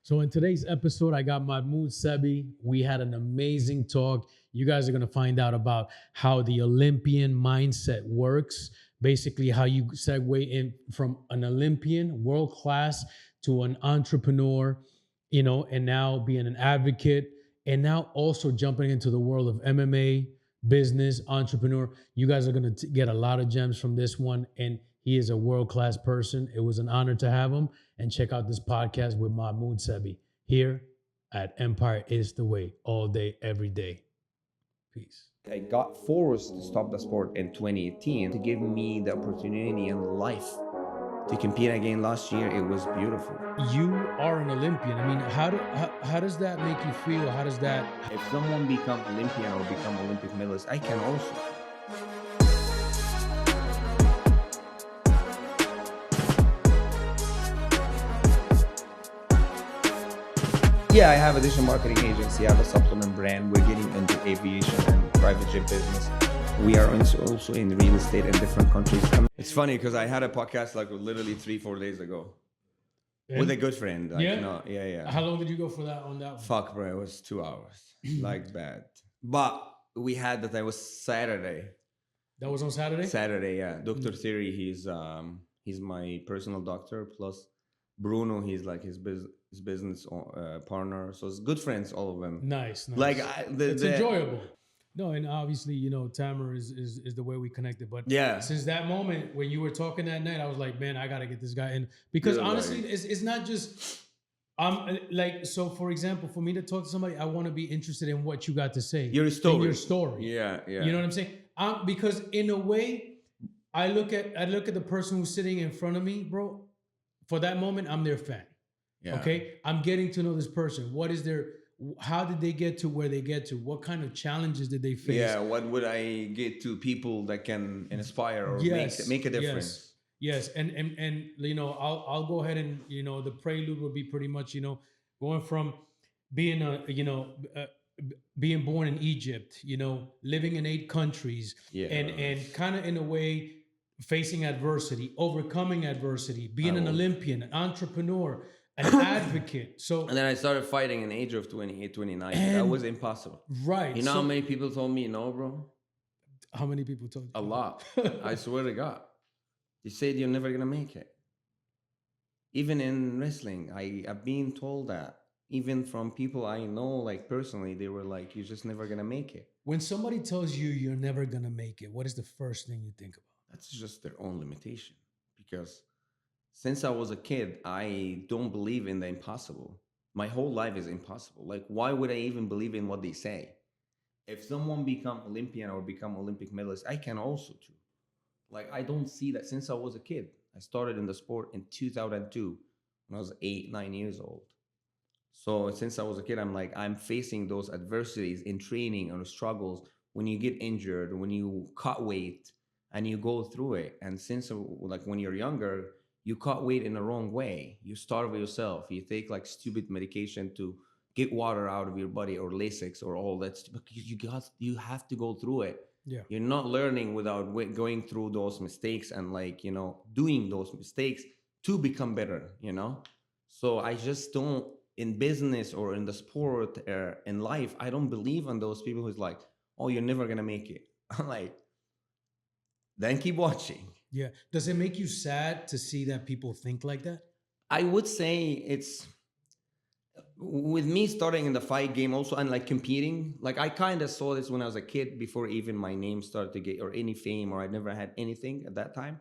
So in today's episode, I got Mahmoud Sebie. We had an amazing talk. You guys are going to find out about how the Olympian mindset works, basically how you segue in from an Olympian, world class, to an entrepreneur, and now being an advocate, and now also jumping into the world of MMA, business, entrepreneur. You guys are going to get a lot of gems from this one, and he is a world class person. It was an honor to have him. And check out this podcast with Mahmoud Sebie here at Empire is the Way, all day, every day. Peace. I got forced to stop the sport in 2018 to give me the opportunity in life to compete again last year. It was beautiful. You are an Olympian. I mean, how does that make you feel? How does that? If someone become Olympian or become Olympic medalist, I can also. Yeah, I have a digital marketing agency. I have a supplement brand. We're getting into aviation and private jet business. We are also in real estate in different countries. It's funny because I had a podcast like literally 3-4 days ago with a good friend. Like, Yeah? Yeah. How long did you go for that on that one? Fuck, bro, it was 2 hours. Like bad. But we had that. It was Saturday. That was on Saturday? Saturday, yeah. Dr. Theory, he's my personal doctor. Plus Bruno, he's like his business partner. So it's good friends, all of them. Nice. Like it's enjoyable. No, and obviously, Tamer is the way we connected. But yeah, since that moment when you were talking that night, I was like, man, I gotta get this guy in. Because honestly, it's not just so for example, for me to talk to somebody, I want to be interested in what you got to say. Your story. In your story. Yeah. You know what I'm saying? Because in a way, I look at the person who's sitting in front of me, bro. For that moment, I'm their fan. Yeah. Okay, I'm getting to know this person. How did they get to where they get to? What kind of challenges did they face? Yeah, what would I get to people that can inspire or make a difference? Yes. And I'll go ahead and the prelude would be pretty much going from being being born in Egypt, living in 8 countries, and kind of in a way facing adversity, overcoming adversity, being an Olympian, an entrepreneur, an advocate. So and then I started fighting in the age of 28, 29. That was impossible. Right. You know how many people told me no, bro? How many people told you? A lot. I swear to God. They said you're never gonna make it. Even in wrestling, I've been told that. Even from people I know, like personally, they were like, you're just never gonna make it. When somebody tells you you're never gonna make it, what is the first thing you think about? That's just their own limitation. Because since I was a kid, I don't believe in the impossible. My whole life is impossible. Like, why would I even believe in what they say? If someone become Olympian or become Olympic medalist, I can also too. Like, I don't see that since I was a kid. I started in the sport in 2002 when I was 8-9 years old. So since I was a kid, I'm facing those adversities in training or struggles when you get injured, when you cut weight and you go through it. And since like when you're younger, you cut weight in the wrong way. You starve yourself. You take like stupid medication to get water out of your body or Lasix or all that. You have to go through it. Yeah. You're not learning without going through those mistakes and doing those mistakes to become better, So I just don't, in business or in the sport or in life, I don't believe in those people who's like, oh, you're never going to make it. I'm like, then keep watching. Yeah. Does it make you sad to see that people think like that? I would say it's with me starting in the fight game also and like competing. Like I kind of saw this when I was a kid before even my name started to get or any fame or I never had anything at that time.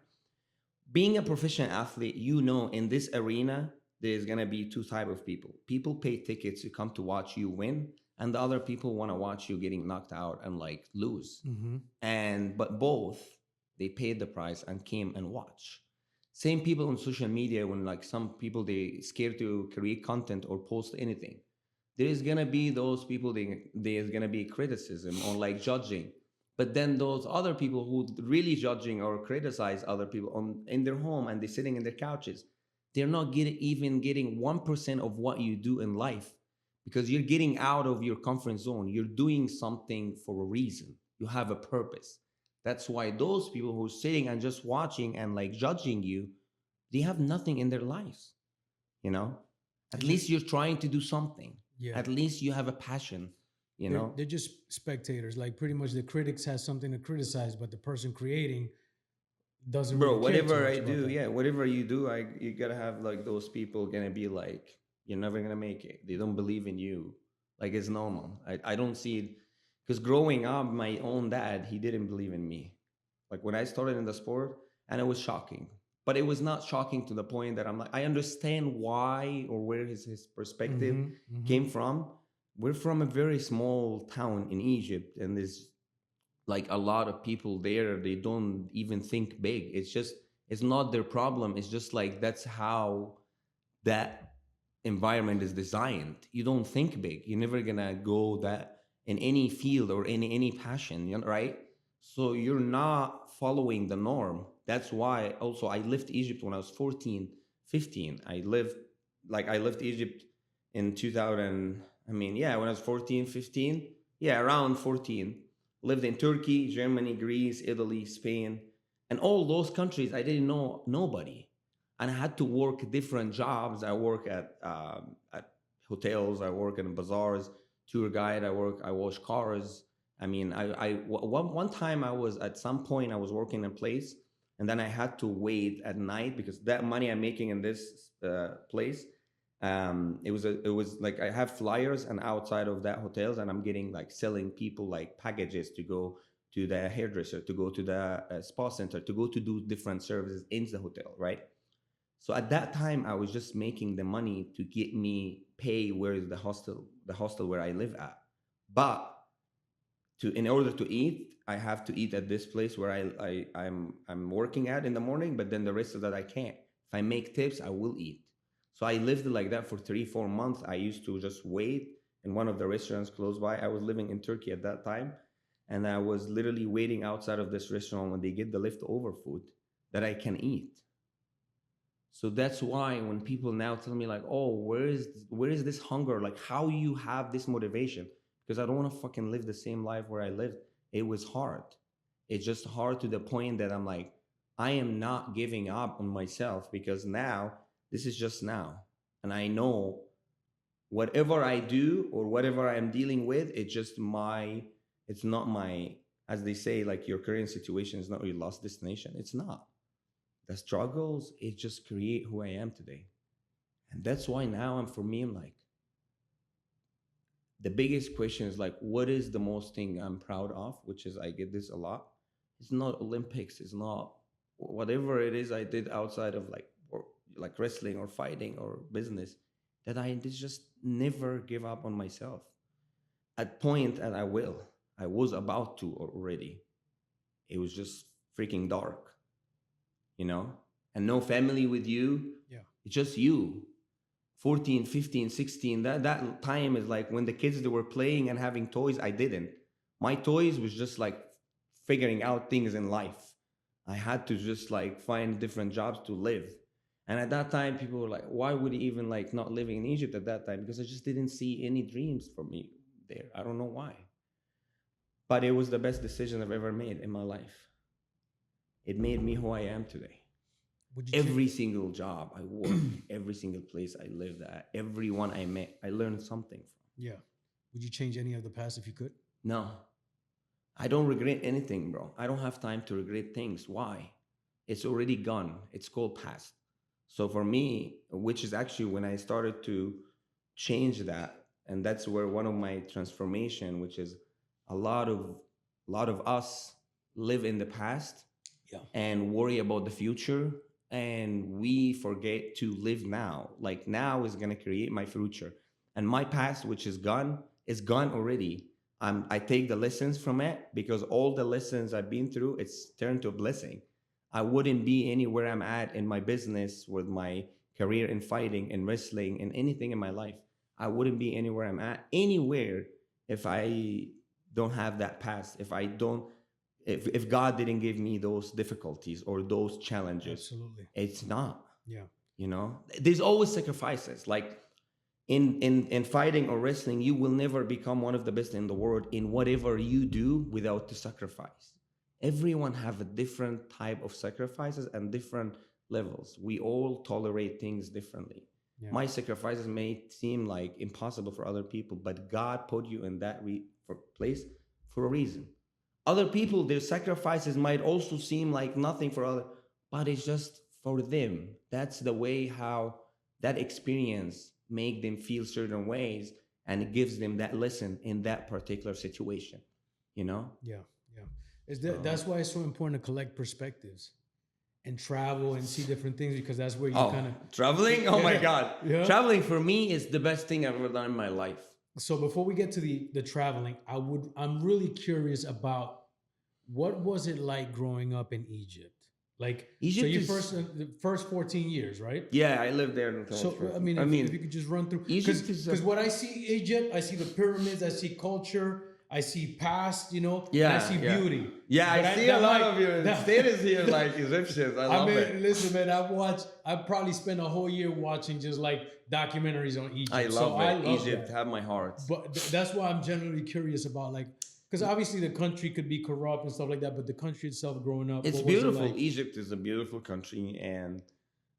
Being a professional athlete, in this arena, there's going to be 2 types of people. People pay tickets to come to watch you win. And the other people want to watch you getting knocked out and like lose. Mm-hmm. But both, they paid the price and came and watch. Same people on social media when like some people, they scared to create content or post anything. There's going to be those people, there's going to be criticism or like judging. But then those other people who really judging or criticize other people in their home and they're sitting in their couches, they're not even getting 1% of what you do in life because you're getting out of your comfort zone. You're doing something for a reason. You have a purpose. That's why those people who are sitting and just watching and like judging you, they have nothing in their lives, At least you're trying to do something. Yeah. At least you have a passion, you They're, know? they're just spectators. Like pretty much the critics has something to criticize, but the person creating doesn't Bro, really care too whatever much I about do, that. yeah, whatever you do, you gotta have like those people gonna be like, you're never gonna make it. They don't believe in you. Like it's normal. I don't see it because growing up, my own dad, he didn't believe in me. Like when I started in the sport, and it was shocking. But it was not shocking to the point that I'm like, I understand why or where his perspective came from. We're from a very small town in Egypt, and there's like a lot of people there, they don't even think big. It's not their problem. It's just like that's how that environment is designed. You don't think big. You're never gonna go that in any field or in any passion, right? So you're not following the norm. That's why also I left Egypt when I was 14, 15. I left Egypt in 2000. I mean, yeah, when I was 14, 15. Yeah, around 14. Lived in Turkey, Germany, Greece, Italy, Spain, and all those countries. I didn't know nobody, and I had to work different jobs. I work at hotels. I work in bazaars, tour guide. I wash cars. I mean, one time I was at some point I was working in a place, and then I had to wait at night because that money I'm making in this place, it was like I have flyers and outside of that hotels, and I'm getting like selling people like packages to go to the hairdresser, to go to the spa center, to go to do different services in the hotel, right? So at that time, I was just making the money to get me pay where is the hostel where I live at. But to in order to eat, I have to eat at this place where I'm working at in the morning. But then the rest of that I can't. If I make tips, I will eat. So I lived like that for 3 4 months. I used to just wait in one of the restaurants close by. I was living in Turkey at that time, and I was literally waiting outside of this restaurant when they get the leftover food that I can eat. So that's why when people now tell me like, "Oh, where is this hunger? Like, how you have this motivation?" Because I don't want to fucking live the same life where I lived. It was hard. It's just hard to the point that I'm like, I am not giving up on myself because now this is just now, and I know whatever I do or whatever I'm dealing with, it's not my, as they say, like your current situation is not your last destination. It's not. The struggles, it just create who I am today. And that's why now for me, I'm like, the biggest question is like, what is the most thing I'm proud of? Which is I get this a lot. It's not Olympics. It's not whatever it is I did outside of like wrestling or fighting or business. That I just never give up on myself. At point, and I will. I was about to already. It was just freaking dark, you know, and no family with you. Yeah. It's just you. 14, 15, 16. That time is like when the kids they were playing and having toys. I didn't. My toys was just like figuring out things in life. I had to just like find different jobs to live. And at that time, people were like, why would he even like not living in Egypt at that time? Because I just didn't see any dreams for me there. I don't know why. But it was the best decision I've ever made in my life. It made me who I am today. Every single job I worked, every single place I lived at, everyone I met, I learned something from. Yeah. Would you change any of the past if you could? No. I don't regret anything, bro. I don't have time to regret things. Why? It's already gone. It's called past. So for me, which is actually when I started to change that, and that's where one of my transformation, which is a lot of us live in the past, yeah, and worry about the future, and we forget to live now. Like now is gonna create my future, and my past, which is gone already. I take the lessons from it because all the lessons I've been through, it's turned to a blessing. I wouldn't be anywhere I'm at in my business with my career in fighting and wrestling and anything in my life. I wouldn't be anywhere I'm at anywhere if I don't have that past. If God didn't give me those difficulties or those challenges. Absolutely. It's not. Yeah. You know, there's always sacrifices. Like in fighting or wrestling, you will never become one of the best in the world in whatever you do without the sacrifice. Everyone have a different type of sacrifices and different levels. We all tolerate things differently. Yeah. My sacrifices may seem like impossible for other people, but God put you in that place for a reason. Other people, their sacrifices might also seem like nothing for other, but it's just for them. That's the way how that experience make them feel certain ways, and it gives them that lesson in that particular situation. You know? Yeah. Yeah. So That's why it's so important to collect perspectives and travel and see different things, because that's where you oh, kind of traveling? Oh my yeah. God. Yeah. Traveling for me is the best thing I've ever done in my life. So before we get to the traveling, I'm really curious about what was it like growing up in Egypt? Like, Egypt so you is the first 14 years, right? yeah, I lived there until So I mean, if you could just run through, Egypt is because what I see Egypt, I see the pyramids, I see culture, I see past, and I yeah, see yeah. beauty. Yeah, But I see a lot might- of your that- status here like Egyptians. I love mean, it. listen, man, I've probably spent a whole year watching just like documentaries on Egypt. I love so it. I love Egypt that. have my heart. But that's why I'm generally curious about, like, because obviously the country could be corrupt and stuff like that, but the country itself growing up, It's what was it beautiful. like? Egypt is a beautiful country, and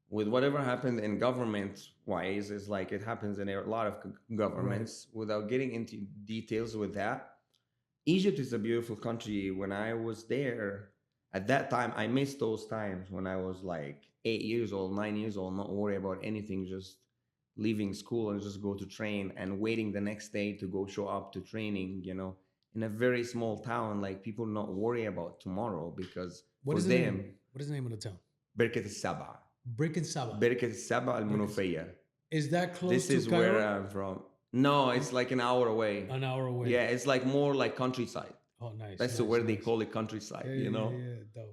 with whatever happened in government wise, is like it happens in a lot of governments. Without getting into details with that, Egypt is a beautiful country. When I was there at that time, I missed those times when I was like 8 years old, 9 years old, not worry about anything, just leaving school and just go to train and waiting the next day to go show up to training, in a very small town. Like people not worry about tomorrow because What for is the them, name? What is the name of the town? Birkat al-Saba. Brick and Saba. Birkat al-Saba al-Munufiyya. Is that close This to is Cairo? where I'm from. No, it's like an hour away. An hour away. Yeah, it's like more like countryside. Oh, nice. That's nice, where they nice. call it countryside, Yeah, dope.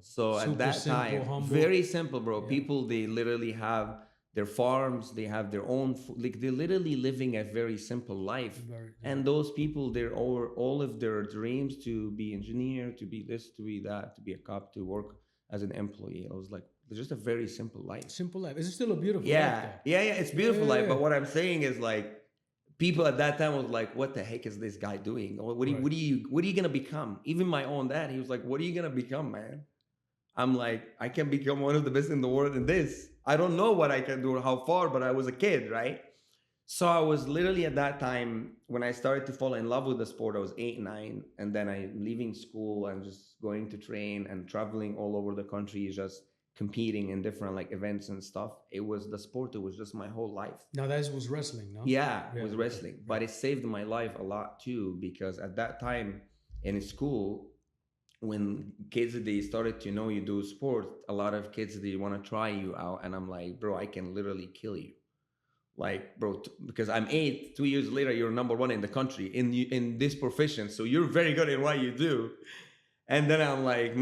So Super at that simple, time, humble. very simple, bro. Yeah. People, they literally have their farms, they have their own food. Like they're literally living a very simple life. And those people, they're all of their dreams to be engineer, to be this, to be that, to be a cop, to work as an employee. I was like, it's just a very simple life. Simple life. It's still a beautiful Yeah, life, though. yeah, it's beautiful Yeah, life. yeah. But what I'm saying is like, people at that time was like, "What the heck is this guy doing? What are you gonna become?" Even my own dad, he was like, "What are you gonna become, man?" I'm like, "I can become one of the best in the world in this. I don't know what I can do or how far, but I was a kid, right?" So I was literally at that time when I started to fall in love with the sport. I was 8, 9, and then I leaving school and just going to train and traveling all over the country, just competing in different like events and stuff. It was the sport. It was just my whole life. Now that was wrestling, no? Yeah, it was wrestling, but it saved my life a lot too, because at that time in school, when kids, they started to know you do sport, a lot of kids, they want to try you out, and I'm like, bro, I can literally kill you. Like, bro, because I'm 8, 2 years later, you're number 1 in the country in this profession, so you're very good at what you do. And then I'm like,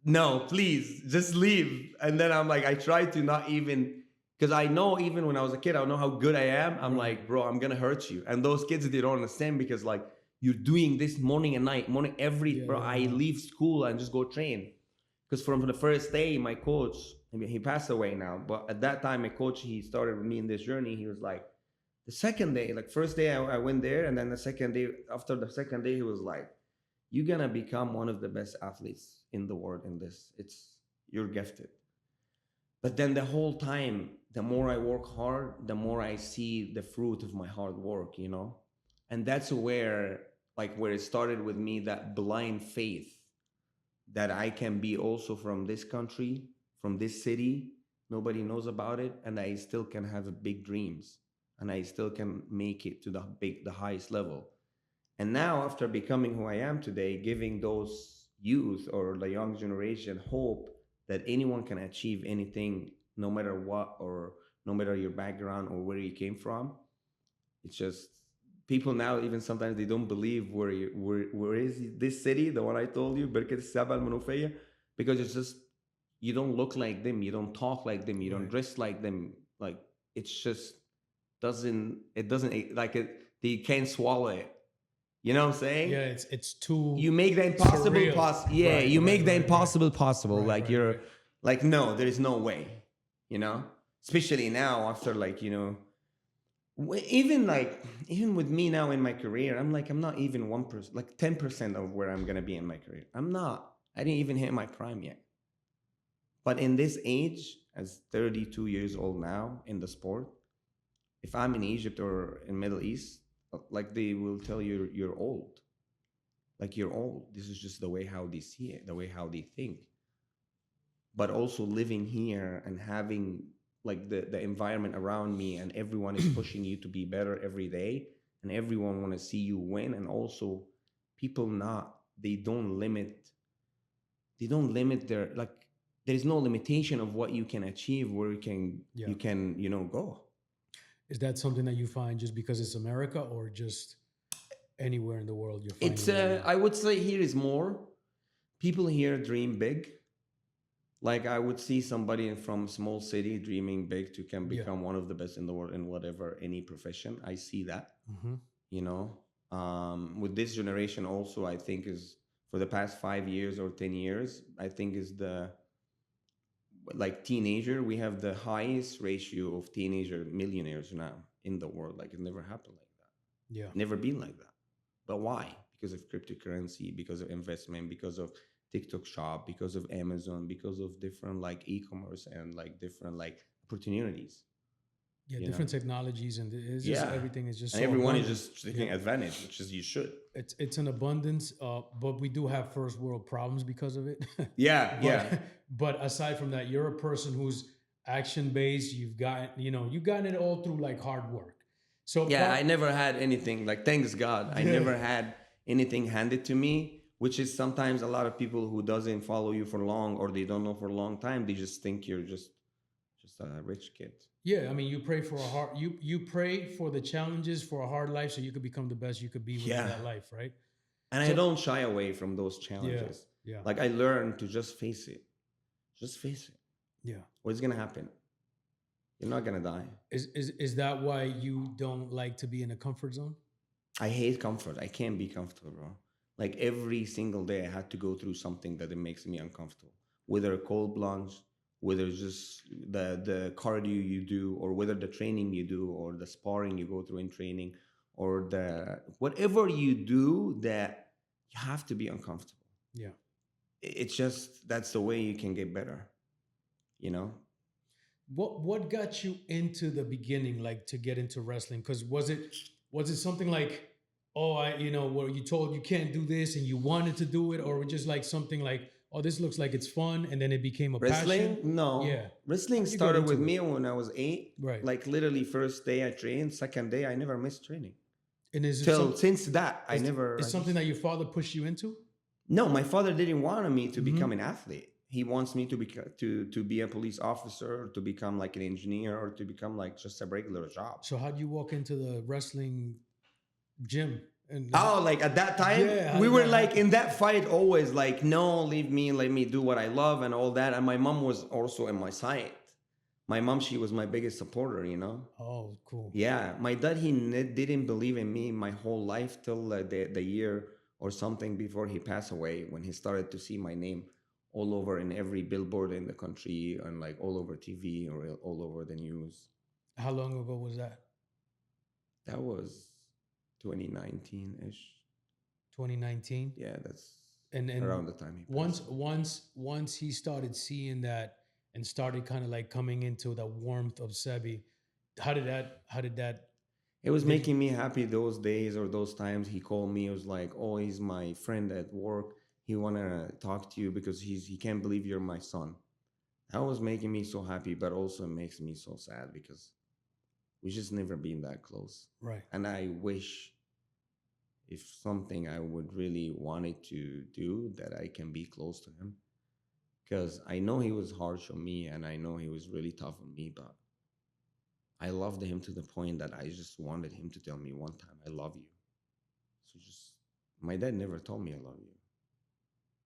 no, please, just leave. And then I'm like, I try to not even, because I know even when I was a kid, I know how good I am. I'm like, bro, I'm gonna hurt you. And those kids, they don't understand, because like, you're doing this morning and night, I leave school and just go train. Because from the first day, my coach, I mean, he passed away now, but at that time, my coach, he started with me in this journey. He was like, the second day, like first day I went there, and then the second day, after the second day, he was like, you're gonna become one of the best athletes in the world in this. You're gifted. But then the whole time, the more I work hard, the more I see the fruit of my hard work, And that's where it started with me, that blind faith that I can be also from this country, from this city, nobody knows about it, and I still can have big dreams, and I still can make it to the highest level. And now, after becoming who I am today, giving those youth or the young generation hope that anyone can achieve anything, no matter what, or no matter your background or where you came from. It's just, people now, even sometimes they don't believe where is this city, the one I told you, Birkat al-Saba al-Munufiyya, because it's just, you don't look like them, you don't talk like them, you don't dress like them. Like, it's just they can't swallow it. You know what I'm saying? Yeah, it's too. You make the impossible possible. Yeah, you make the impossible possible. Like you're, like, no, there is no way. Especially now after even with me now in my career, I'm not even 1%, like 10% of where I'm gonna be in my career. I didn't even hit my prime yet. But in this age, as 32 years old now in the sport, if I'm in Egypt or in Middle East, like they will tell you you're old. Like you're old. This is just the way how they see it, the way how they think. But also living here and having like the environment around me, and everyone is pushing you to be better every day, and everyone want to see you win. And also people not, they don't limit their, like, there is no limitation of what you can achieve, where Yeah. you can, you know, go. Is that something that you find just because it's America, or just anywhere in the world you're finding? It's I would say here is more people here dream big. Like I would see somebody from small city dreaming big to can become one of the best in the world in whatever, any profession. I see that. You know, with this generation also, I think is for the past 5 years or 10 years, I think is the, like teenager, we have the highest ratio of teenager millionaires now in the world. Like it never happened like that. Yeah. Never been like that. But why? Because of cryptocurrency, because of investment, because of TikTok shop, because of Amazon, because of different like e-commerce and like different like opportunities. Yeah, different technologies, and it's just everything is just and so everyone abundant. is just taking advantage, which is you should. It's an abundance, but we do have first world problems because of it. Yeah. But aside from that, you're a person who's action based. You've gotten it all through like hard work. So Yeah, I never had anything, like thanks God, I never had anything handed to me, which is sometimes a lot of people who doesn't follow you for long, or they don't know for a long time, they just think you're just a rich kid. Yeah, I mean, you pray for a hard you pray for the challenges for a hard life, so you could become the best you could be within that life, right? And I don't shy away from those challenges. Yeah. Like I learned to just face it. Just face it. Yeah. What's gonna happen? You're not gonna die. Is that why you don't like to be in a comfort zone? I hate comfort. I can't be comfortable, bro. Like every single day I had to go through something that it makes me uncomfortable. Whether a cold plunge, whether it's just the cardio you do, or whether the training you do, or the sparring you go through in training, or the whatever you do, that you have to be uncomfortable. Yeah. It's just, that's the way you can get better, you know? What got you into the beginning, like to get into wrestling? Because was it something like, oh, where you told you can't do this and you wanted to do it, or just like something like, oh, this looks like it's fun, and then it became a wrestling? passion? No. Yeah. Wrestling started with me when I was 8. Right. Like literally first day I trained, second day I never missed training. And is it since that I never. It's something that your father pushed you into? No, my father didn't want me to become an athlete. He wants me to be a police officer, or to become like an engineer, or to become like just a regular job. So how'd you walk into the wrestling gym? Like at that time, we were like in that fight always like, no, leave me, let me do what I love and all that. And my mom was also in my side. My mom, she was my biggest supporter, you know? Oh, cool. Yeah. My dad, he didn't believe in me my whole life till the year or something before he passed away, when he started to see my name all over in every billboard in the country, and like all over TV or all over the news. How long ago was that? That was 2019-ish. 2019? Yeah, that's and around the time he passed. Once he started seeing that and started kind of like coming into the warmth of Sebie, how did that it was making me happy those days or those times. He called me, it was like, oh, he's my friend at work, he wanna talk to you because he can't believe you're my son. That was making me so happy, but also makes me so sad because we just never been that close. Right. And I wish, if something I would really wanted to do, that I can be close to him. Because I know he was harsh on me, and I know he was really tough on me, but I loved him to the point that I just wanted him to tell me one time, I love you. So my dad never told me I love you.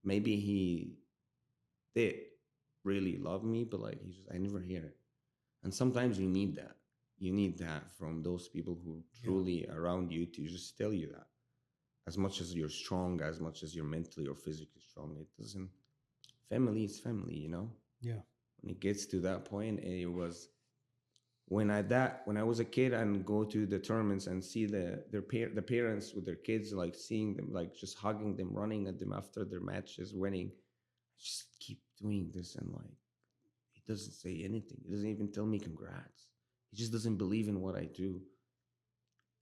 Maybe he did really love me, but like I never hear it. And sometimes you need that. You need that from those people who truly around you to just tell you that. As much as you're strong, as much as you're mentally or physically strong, it doesn't. Family is family, you know? Yeah. When it gets to that point, it was when I was a kid and go to the tournaments and see the parents with their kids, like seeing them, like just hugging them, running at them after their matches, winning. Just keep doing this, and like doesn't say anything. He doesn't even tell me congrats. He just doesn't believe in what I do.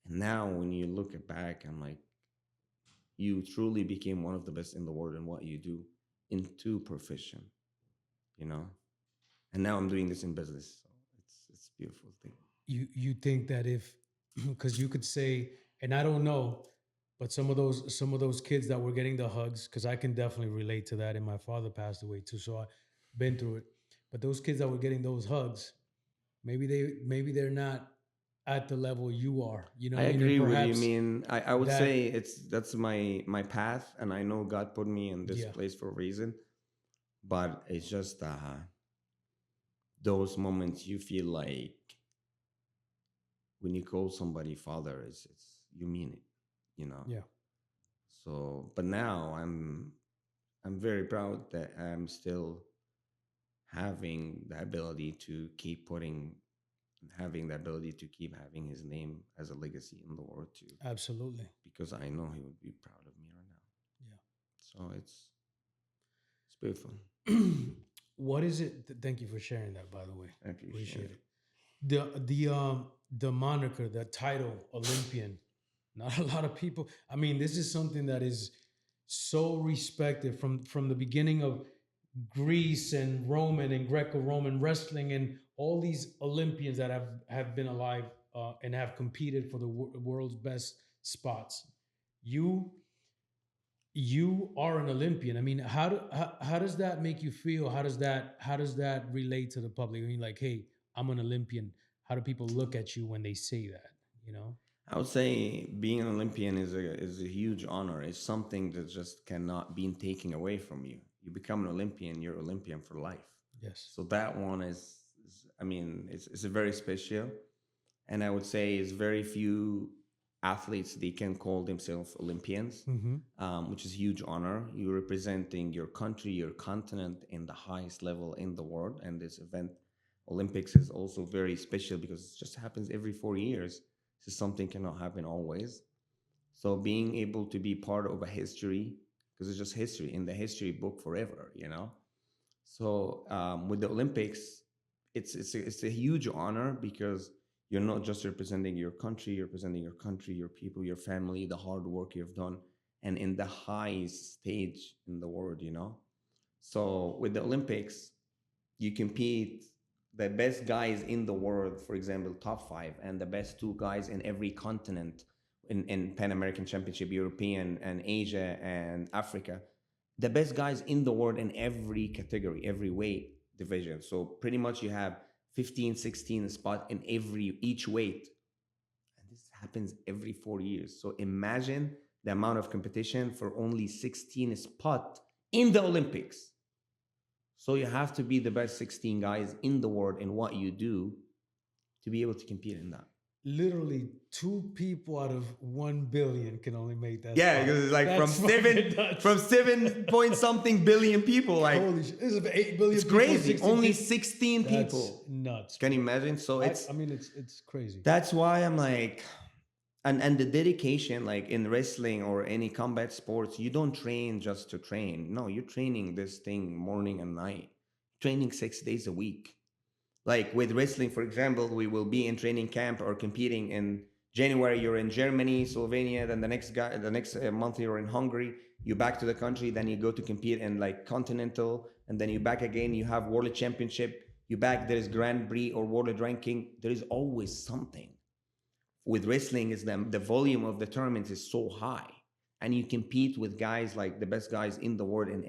And now when you look back, I'm like, you truly became one of the best in the world in what you do into profession, you know? And now I'm doing this in business. So it's a beautiful thing. You think that if, because you could say, and I don't know, but some of those kids that were getting the hugs, because I can definitely relate to that, and my father passed away too, so I've been through it. But those kids that were getting those hugs, maybe they're not at the level you are. You know I what I mean? And agree with you. I perhaps mean, I would that, say that's my path, and I know God put me in this yeah, place for a reason. But it's just those moments you feel like when you call somebody father, it's you mean it, you know. yeah, So, but now I'm very proud that I'm still having the ability to keep having the ability to keep having his name as a legacy in the world too, absolutely, because I know he would be proud of me right now. yeah. So it's beautiful. What is it? Thank you for sharing that, by the way. I appreciate Appreciate it. it. The moniker, the title, Olympian. Not a lot of people. I mean, this is something that is so respected from the beginning of Greece and Roman and Greco-Roman wrestling and all these Olympians that have been alive and have competed for the world's best spots. You you are an Olympian. I mean, how does that make you feel? How does that relate to the public? I mean, like, hey, I'm an Olympian. How do people look at you when they say that? You know? I would say being an Olympian is a huge honor. It's something that just cannot be taken away from you. You become an Olympian, you're Olympian for life. Yes. So that one is I mean, it's a very special, and I would say it's very few athletes they can call themselves Olympians, Mm-hmm. which is a huge honor. You're representing your country, your continent in the highest level in the world, and this event, Olympics, is also very special because it just happens every 4 years. So something cannot happen always. So being able to be part of a history, because it's just history in the history book forever, you know. So with the Olympics, it's a huge honor because you're not just representing your country, you're representing your country, your people, your family, the hard work you've done, and in the highest stage in the world, you know. So with the Olympics, you compete the best guys in the world, for example, top five, and the best two guys in every continent in Pan American Championship, European and Asia and Africa, the best guys in the world in every category, every weight division. So pretty much you have 15, 16 spot in each weight. And this happens every 4 years. So imagine the amount of competition for only 16 spot in the Olympics. So you have to be the best 16 guys in the world in what you do to be able to compete in that. Literally, 2 people out of 1 billion can only make that. Yeah, spot. because it's like That's fucking nuts. from 7 point something billion people. Like Holy shit! This is 8 billion. it's people, crazy. 16 Only people. 16 That's people. nuts. Can you imagine? So I mean, it's crazy. that's why I'm like, and the dedication, like in wrestling or any combat sports, you don't train just to train. No, you're training this thing morning and night, training 6 days a week. Like with wrestling, for example, we will be in training camp or competing in January. You're in Germany, Slovenia. Then the next month you're in Hungary. You back to the country. Then you go to compete in like continental, and then you back again. You have World Championship. You back. There is Grand Prix or World Ranking. There is always something. With wrestling, is the volume of the tournaments is so high, and you compete with guys like the best guys in the world in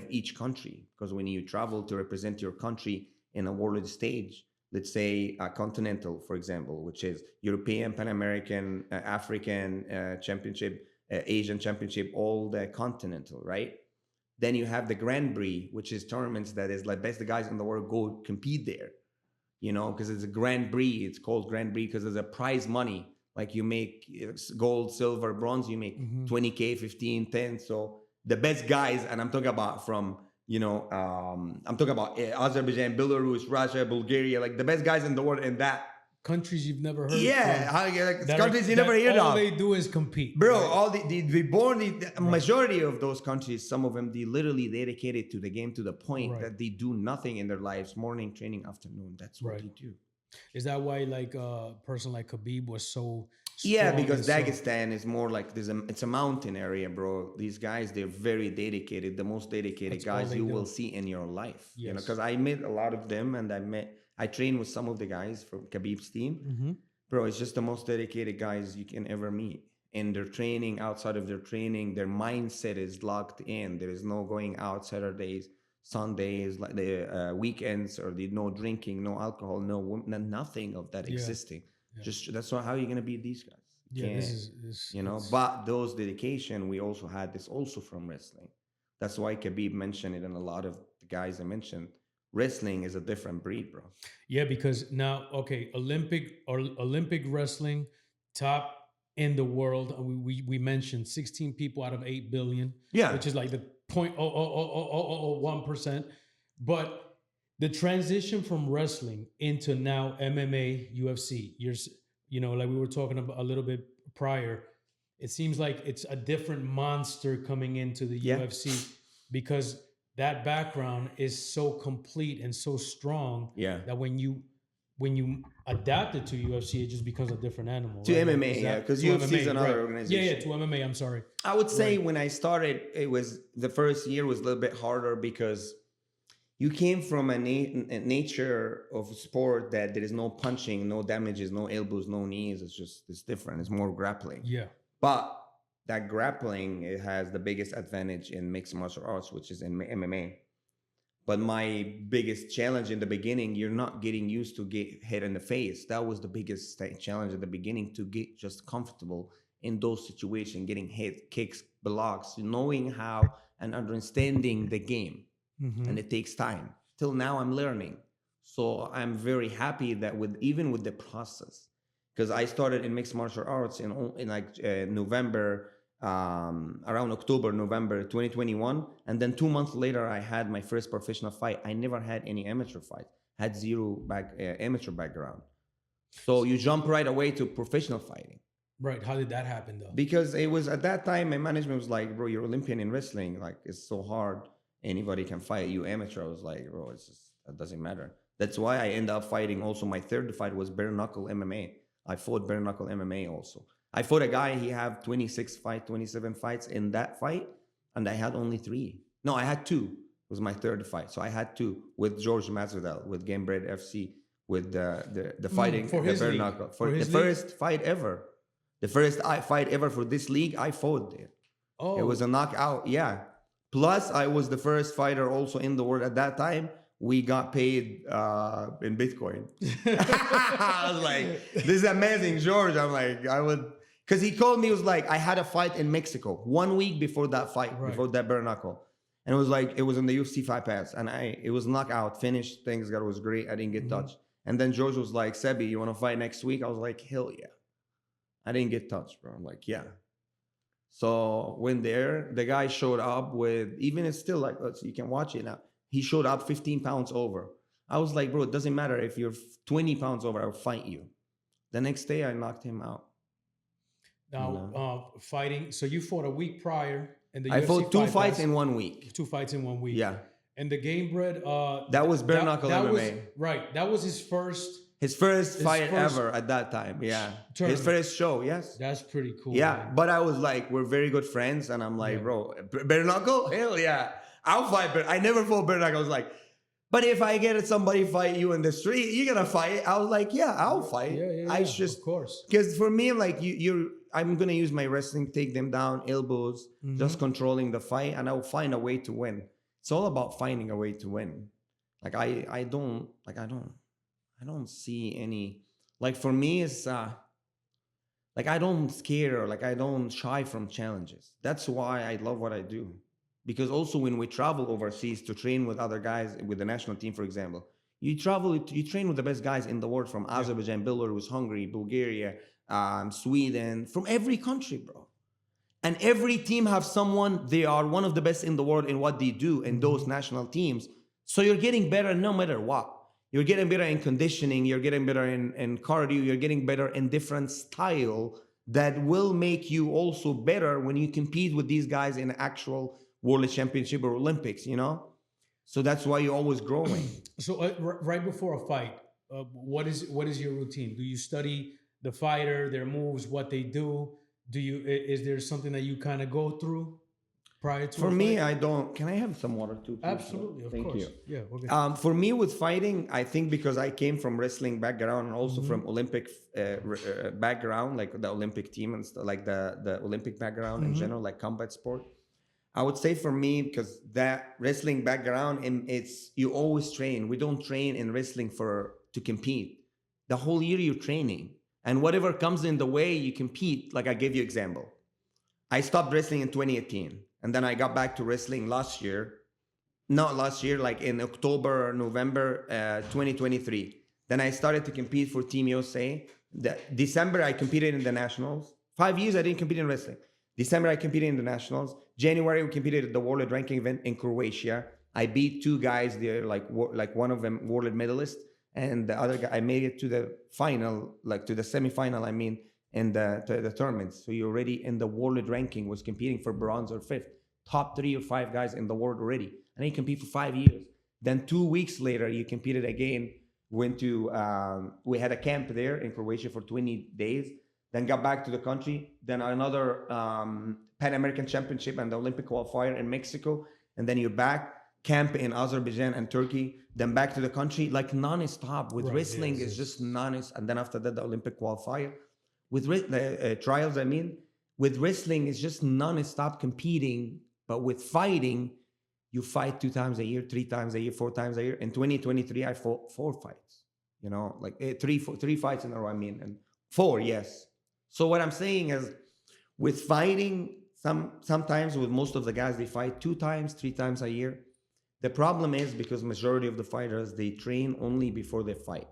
each country. Because when you travel to represent your country in a world stage, let's say a continental, for example, which is European, Pan American, African Championship, Asian Championship, all the continental, right? Then you have the Grand Prix, which is tournaments that is like best guys in the world go compete there, you know, because it's a Grand Prix. It's called Grand Prix because there's a prize money. Like you make gold, silver, bronze, you make 20K, 15, 10. So the best guys, and I'm talking about from, you know, I'm talking about Azerbaijan, Belarus, Russia, Bulgaria, like the best guys in the world in that countries you've never heard Yeah, from. like countries you never heard all of. they do is compete. Bro, right? all the majority of those countries, some of them, they literally dedicated to the game to the point Right. that they do nothing in their lives, morning training, afternoon. That's what Right. they do. Is that why like a person like Khabib was so Yeah, strong because and so- Dagestan is more like it's a mountain area, bro. These guys, they're very dedicated, the most dedicated That's all guys they you do. will see in your life. You know, Yes. because I met a lot of them, and I trained with some of the guys from Khabib's team. Mhm. Bro, it's just the most dedicated guys you can ever meet. In their training, outside of their training, their mindset is locked in. There is no going out Saturdays, Sundays, like the weekends, or the no drinking, no alcohol, nothing of that Yeah. existing. Yeah. Just that's not how you're gonna beat these guys. Yeah, this Can't, is you know. it's- But those dedication, we also had this also from wrestling. That's why Khabib mentioned it, and a lot of the guys I mentioned. Wrestling is a different breed, bro. yeah, because now okay, Olympic wrestling, top in the world. We mentioned 16 people out of 8 billion. Yeah. Which is like the 0.00001%. But the transition from wrestling into now MMA, UFC, like we were talking about a little bit prior, it seems like it's a different monster coming into the Yeah. UFC because that background is so complete and so strong Yeah. that when you adapt it to UFC, it just becomes a different animal. To right? Like, MMA, is yeah, that- because to UFC is MMA, another right. organization. Yeah, to MMA. I'm sorry. I would say Right. when I started, it was the first year was a little bit harder because you came from a nature of sport that there is no punching, no damages, no elbows, no knees. It's different. It's more grappling. Yeah. But that grappling, it has the biggest advantage in mixed martial arts, which is in MMA. But my biggest challenge in the beginning, you're not getting used to get hit in the face. That was the biggest challenge at the beginning, to get just comfortable in those situations, getting hit, kicks, blocks, knowing how and understanding the game. Mhm. And it takes time. Till now, I'm learning. So I'm very happy that even with the process, because I started in mixed martial arts in November, around October, November 2021. And then 2 months later, I had my first professional fight. I never had any amateur fight, had zero amateur background. So you jump right away to professional fighting. Right. How did that happen though? Because it was at that time, my management was like, bro, you're Olympian in wrestling. Like, it's so hard. Anybody can fight you amateur. I was like, bro, that doesn't matter. That's why I ended up fighting. Also, my third fight was bare knuckle MMA. I fought bare knuckle MMA also. I fought a guy, he had 27 fights in that fight, and I had only 3. No, I had 2. It was my third fight. So I had 2 with George Masvidal, with Gamebred FC, with the fighting, for the his bare league. knuckle. For For the his league? first fight ever. The first fight ever for this league, I fought there. Oh, It was a knockout, yeah. Plus, I was the first fighter also in the world at that time. We got paid in Bitcoin. I was like, this is amazing, George. I'm like, because he called me, he was like, I had a fight in Mexico 1 week before that fight, Right. before that bare knuckle. And it was like, it was in the UFC Fight Pass. And it was knockout, finished, things got, was great. I didn't get touched. And then George was like, Sebie, you want to fight next week? I was like, hell yeah. I didn't get touched, bro. I'm like, yeah. So when there, the guy showed up with, even it's still like, you can watch it now. He showed up 15 pounds over. I was like, bro, it doesn't matter if you're 20 pounds over, I'll fight you. The next day, I knocked him out. now fighting. So you fought a week prior, and I fought 2 fights in 1 week. 2 fights in 1 week. Yeah. And the Gamebred. That was bare knuckle that MMA. was, right. That was his first. His first fight first ever at that time. Yeah. tournament. His first show. Yes. That's pretty cool. Yeah. man. But I was like, we're very good friends. And I'm like, Yeah. bro, bare knuckle? Hell yeah. I'll fight. But I never fought bare knuckle. I was like, but if I get somebody fight you in the street, you're going to fight. I was like, yeah, I'll fight. Yeah, I just, of course. because for me, like I'm going to use my wrestling, take them down, elbows, just controlling the fight, and I'll find a way to win. It's all about finding a way to win. Like I don't see any, like for me, it's like I don't scare, or like I don't shy from challenges. That's why I love what I do. Because also when we travel overseas to train with other guys, with the national team, for example, you train with the best guys in the world, from Azerbaijan, Belarus, Hungary, Bulgaria, Sweden, from every country, bro. And every team have someone, they are one of the best in the world in what they do in those national teams. So you're getting better no matter what. You're getting better in conditioning. You're getting better in cardio. You're getting better in different style that will make you also better when you compete with these guys in actual world championship or Olympics, you know? So that's why you're always growing. So right before a fight, what is your routine? Do you study the fighter, their moves, what they do? Is there something that you kind of go through prior to For a me, fight? I don't. Can I have some water too, please? Absolutely, of Thank course. you. Yeah, okay. For me, with fighting, I think because I came from wrestling background and also from Olympic background, like the Olympic team and stuff, like the Olympic background in general, like combat sport. I would say for me, because that wrestling background, and it's you always train. We don't train in wrestling to compete. The whole year you're training, and whatever comes in the way, you compete. Like I gave you example. I stopped wrestling in 2018, and then I got back to wrestling last year. Not last year, like in October or November 2023. Then I started to compete for Team USA. December, I competed in the nationals. 5 years, I didn't compete in wrestling. December, I competed in the nationals. January, we competed at the world ranking event in Croatia. I beat two guys there, like one of them world medalist, and the other guy, I made it to the final, like to the semifinal, I mean, in the tournaments. So you're already in the world ranking, was competing for bronze or fifth. Top 3 or 5 guys in the world already. And you compete for 5 years. Then 2 weeks later, you competed again. Went to, we had a camp there in Croatia for 20 days. Then got back to the country. Then another Pan American Championship and the Olympic qualifier in Mexico. And then you're back, camp in Azerbaijan and Turkey. Then back to the country, like non-stop. With wrestling, yes, it's just non-stop. And then after that, the Olympic qualifier. With trials, I mean. With wrestling, it's just non-stop competing. But with fighting, you fight 2 times a year, 3 times a year, 4 times a year. In 2023, I fought 4 fights. You know, like 3 fights in a row. I mean, and 4, yes. So what I'm saying is, with fighting, sometimes with most of the guys, they fight 2 times, 3 times a year. The problem is because majority of the fighters, they train only before they fight.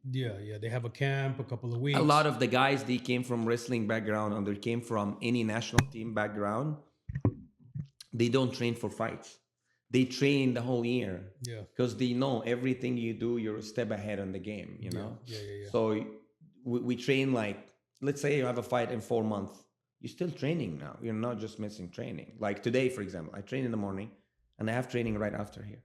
Yeah, they have a camp, a couple of weeks. A lot of the guys, they came from wrestling background and they came from any national team background. They don't train for fights. They train the whole year. Yeah. Because they know everything you do, you're a step ahead in the game, you know? Yeah. So we train like, let's say you have a fight in 4 months. You're still training now. You're not just missing training. Like today, for example, I train in the morning and I have training right after here.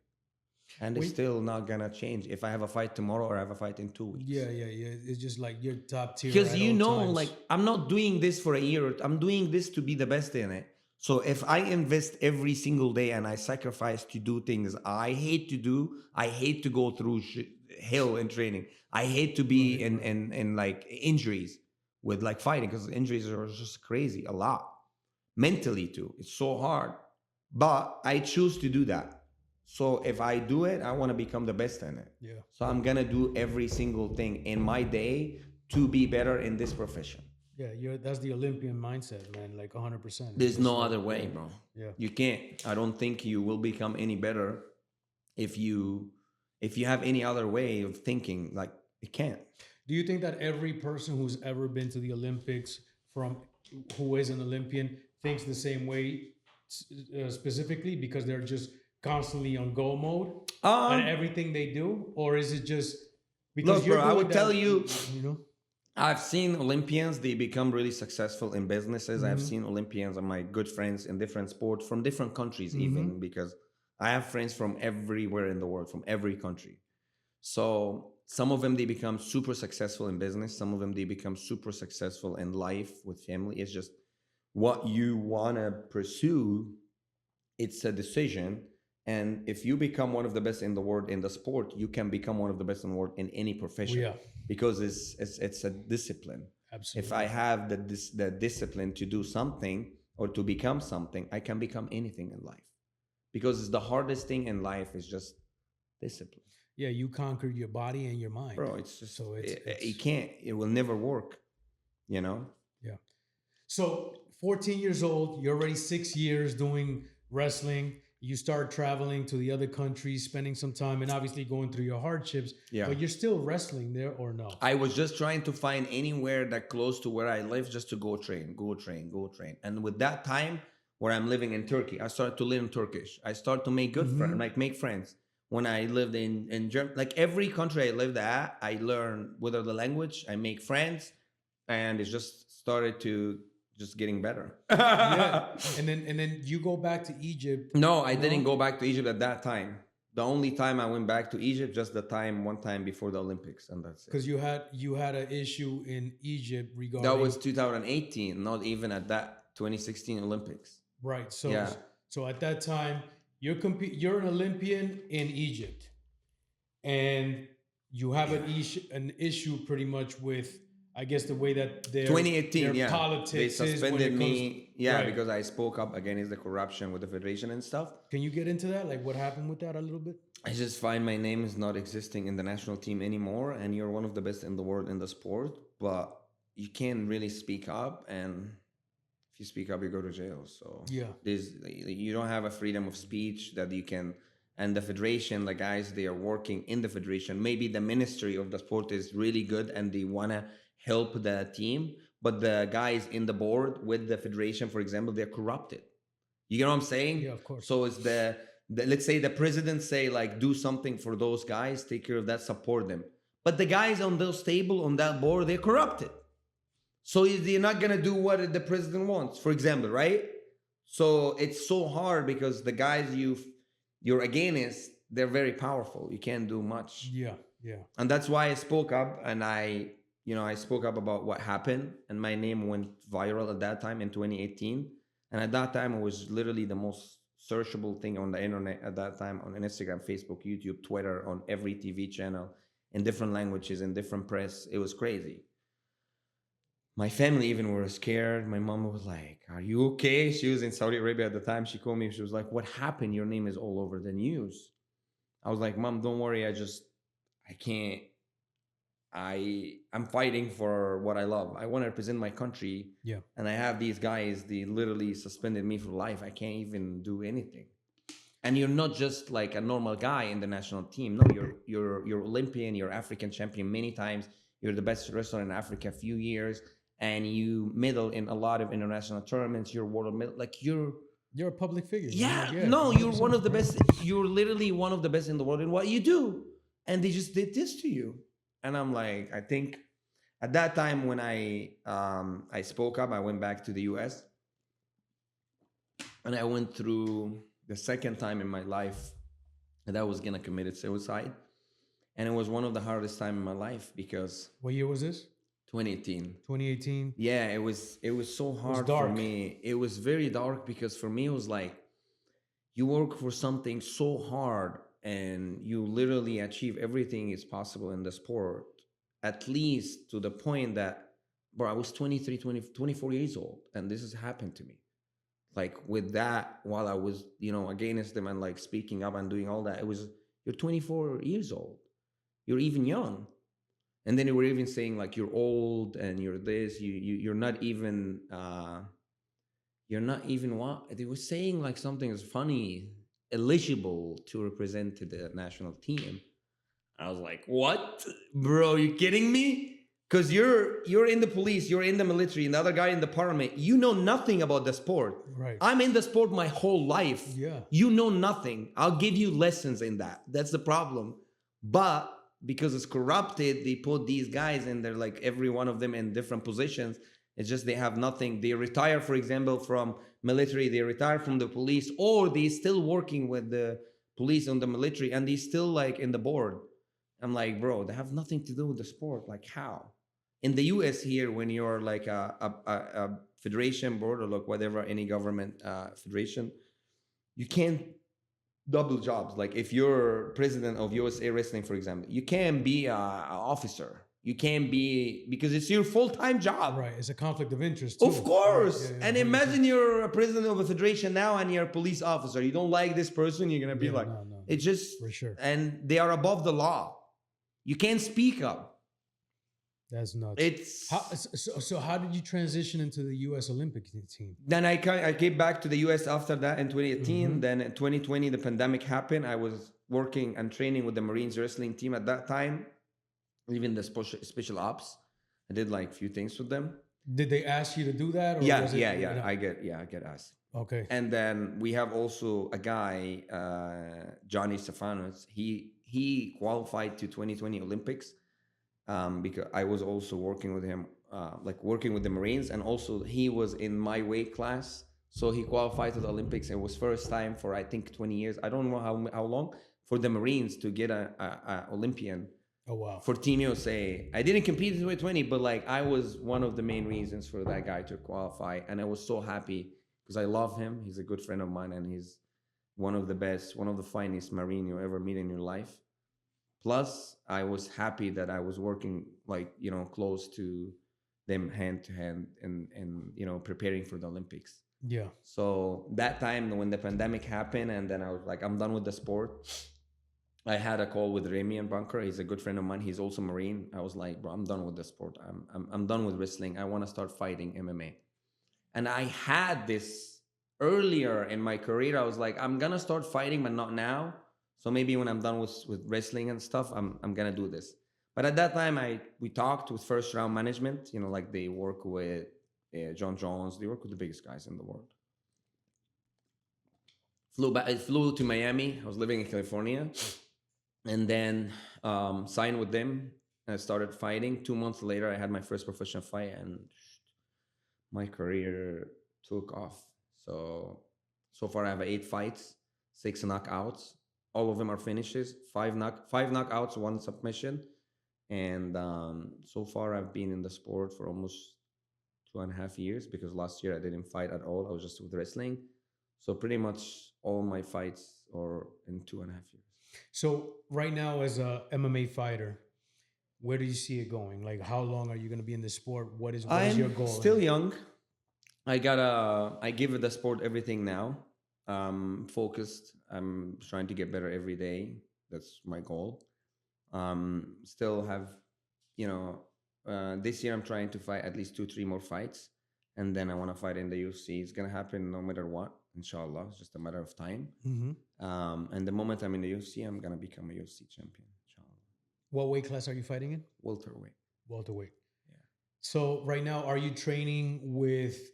And it's still not gonna change if I have a fight tomorrow or I have a fight in 2 weeks. Yeah. It's just like you're top tier. Because at you all know, times. like I'm not doing this for a year. I'm doing this to be the best in it. So if I invest every single day and I sacrifice to do things I hate to do, I hate to go through hell in training. I hate to be in like injuries with like fighting, because injuries are just crazy a lot. Mentally too, it's so hard. But I choose to do that. So if I do it, I want to become the best in it. Yeah. So I'm gonna do every single thing in my day to be better in this profession. Yeah, that's the Olympian mindset, man. Like 100%. There's no other way, bro. Yeah. You can't. I don't think you will become any better if you have any other way of thinking. Like, it can't. Do you think that every person who's ever been to the Olympics, who is an Olympian, thinks the same way, specifically because they're just constantly on go mode and everything they do, or is it just because look, bro? I would tell you, you know. I've seen Olympians, they become really successful in businesses. I've seen Olympians and my good friends in different sports from different countries, even because I have friends from everywhere in the world, from every country. So some of them, they become super successful in business. Some of them, they become super successful in life with family. It's just what you want to pursue. It's a decision. And if you become one of the best in the world in the sport, you can become one of the best in the world in any profession. Yeah. Because it's a discipline. Absolutely. If I have the discipline to do something or to become something, I can become anything in life. Because it's the hardest thing in life is just discipline. Yeah, you conquered your body and your mind. Bro, it's just, so it can't, it will never work, you know? Yeah. So 14 years old, you're already 6 years doing wrestling. You start traveling to the other countries, spending some time, and obviously going through your hardships. Yeah. But you're still wrestling there, or no? I was just trying to find anywhere that close to where I live just to go train. And with that time where I'm living in Turkey, I started to learn Turkish. I started to make good friends, like make friends when I lived in Germany. Like every country I lived at, I learned whether the language, I make friends, and it just started to just getting better. Yeah. And then you go back to Egypt. No, I didn't go back to Egypt at that time. The only time I went back to Egypt, just one time before the Olympics, and that's it. Because you had an issue in Egypt regarding That was 2018, not even at that 2016 Olympics. right. So Yeah. so at that time you're an Olympian in Egypt, and you have an issue pretty much with, I guess, the way that their 2018, their politics they is when it suspended comes- me. Right. Because I spoke up against the corruption with the federation and stuff. Can you get into that? Like what happened with that a little bit? I just find my name is not existing in the national team anymore, and you're one of the best in the world in the sport, but you can't really speak up, and if you speak up, you go to jail. So Yeah. you don't have a freedom of speech that you can. And the federation, the guys, they are working in the federation. Maybe the ministry of the sport is really good and they wanna help the team, but the guys in the board with the federation, for example, they're corrupted. You get what I'm saying? Yeah, of course. So it's the let's say the president say like do something for those guys, take care of that, support them. But the guys on those table on that board, they're corrupted. So they're not gonna do what the president wants, for example, right? So it's so hard because the guys you're against, they're very powerful. You can't do much. Yeah. And that's why I spoke up, and I spoke up about what happened, and my name went viral at that time in 2018. And at that time, it was literally the most searchable thing on the internet at that time, on Instagram, Facebook, YouTube, Twitter, on every TV channel, in different languages, in different press. It was crazy. My family even were scared. My mom was like, "Are you okay?" She was in Saudi Arabia at the time. She called me. She was like, "What happened? Your name is all over the news." I was like, "Mom, don't worry. I can't. I'm fighting for what I love. I want to represent my country. Yeah. And I have these guys, they literally suspended me for life. I can't even do anything. And you're not just like a normal guy in the national team. No, you're Olympian, you're African champion many times. You're the best wrestler in Africa a few years. And you medal in a lot of international tournaments. You're world medal. Like you're a public figure. yeah, Like, no, you're 100%. one of the best. You're literally one of the best in the world in what you do. And they just did this to you. And I'm like, I think at that time when I spoke up, I went back to the US. And I went through the second time in my life that I was gonna commit suicide. And it was one of the hardest time in my life because What year was this? 2018. 2018. Yeah, it was so hard for me. It was very dark because for me it was like you work for something so hard and you literally achieve everything is possible in the sport, at least to the point that, bro, I was 24 years old and this has happened to me. Like with that, while I was, against them and like speaking up and doing all that, you're 24 years old. You're even young. And then they were even saying like you're old and you're this, you're not even what they were saying, like something is funny, eligible to represent the national team. I was like, what, bro? You kidding me? Because you're in the police, you're in the military, and the other guy in the parliament. You know nothing about the sport. Right. I'm in the sport my whole life. Yeah. You know nothing. I'll give you lessons in that. That's the problem. But because it's corrupted, they put these guys and they're like every one of them in different positions. It's just they have nothing. They retire, for example, from military. They retire from the police, or they still working with the police on the military, and they still like in the board. I'm like, bro, they have nothing to do with the sport. Like how? In the US here, when you're like a federation board or like whatever, any government federation, you can't double jobs. Like if you're president of USA Wrestling, for example, you can't be an officer. You can't be, because it's your full-time job. Right. It's a conflict of interest too. Of course. Yeah, And imagine you're a president of a federation now and you're a police officer. You don't like this person, you're going to be like, no, it's just, for sure. and they are above the law. You can't speak up. That's nuts. It's So how did you transition into the U.S. Olympic team? Then I came back to the US after that in 2018. Then in 2020, the pandemic happened. I was working and training with the Marines wrestling team at that time, even the special ops. I did like a few things with them. Did they ask you to do that? Or Yeah, was it, yeah. I get asked. Okay. And then we have also a guy, Johnny Stefanos. He qualified to 2020 Olympics, because I was also working with him, like working with the Marines, and also he was in my weight class. So he qualified to the Olympics. It was first time for I think 20 years. I don't know how long for the Marines to get a Olympian Oh wow. for Team USA. I didn't compete in 2020, but like I was one of the main reasons for that guy to qualify, and I was so happy because I love him. He's a good friend of mine, and he's one of the best, one of the finest Marine you ever meet in your life. Plus, I was happy that I was working like close to them hand to hand, and preparing for the Olympics. Yeah. So that time when the pandemic happened, and then I was like, I'm done with the sport. I had a call with Remy and Bunker. He's a good friend of mine. He's also Marine. I was like, bro, I'm done with the sport. I'm done with wrestling. I want to start fighting MMA. And I had this earlier in my career. I was like, I'm gonna start fighting, but not now. So maybe when I'm done with wrestling and stuff, I'm gonna do this. But at that time, we talked with First Round Management. Like they work with John Jones. They work with the biggest guys in the world. I flew to Miami. I was living in California, and then signed with them. I started fighting. 2 months later, I had my first professional fight, and my career took off. So far I have 8 fights, 6 knockouts. All of them are finishes. 5 knockouts, 1 submission. And so far I've been in the sport for almost 2.5 years, because last year I didn't fight at all. I was just with wrestling. So pretty much all my fights are in 2.5 years. So right now, as a MMA fighter, where do you see it going? Like, how long are you going to be in this sport? What is your goal? I'm still young. I give the sport everything now. Focused. I'm trying to get better every day. That's my goal. Still have, this year I'm trying to fight at least 2-3 more fights, and then I want to fight in the UFC. It's gonna happen no matter what, inshallah. It's just a matter of time. And the moment I'm in the UFC, I'm gonna become a UFC champion, inshallah. What weight class are you fighting in? Welterweight. Welterweight. Yeah. So right now, are you training with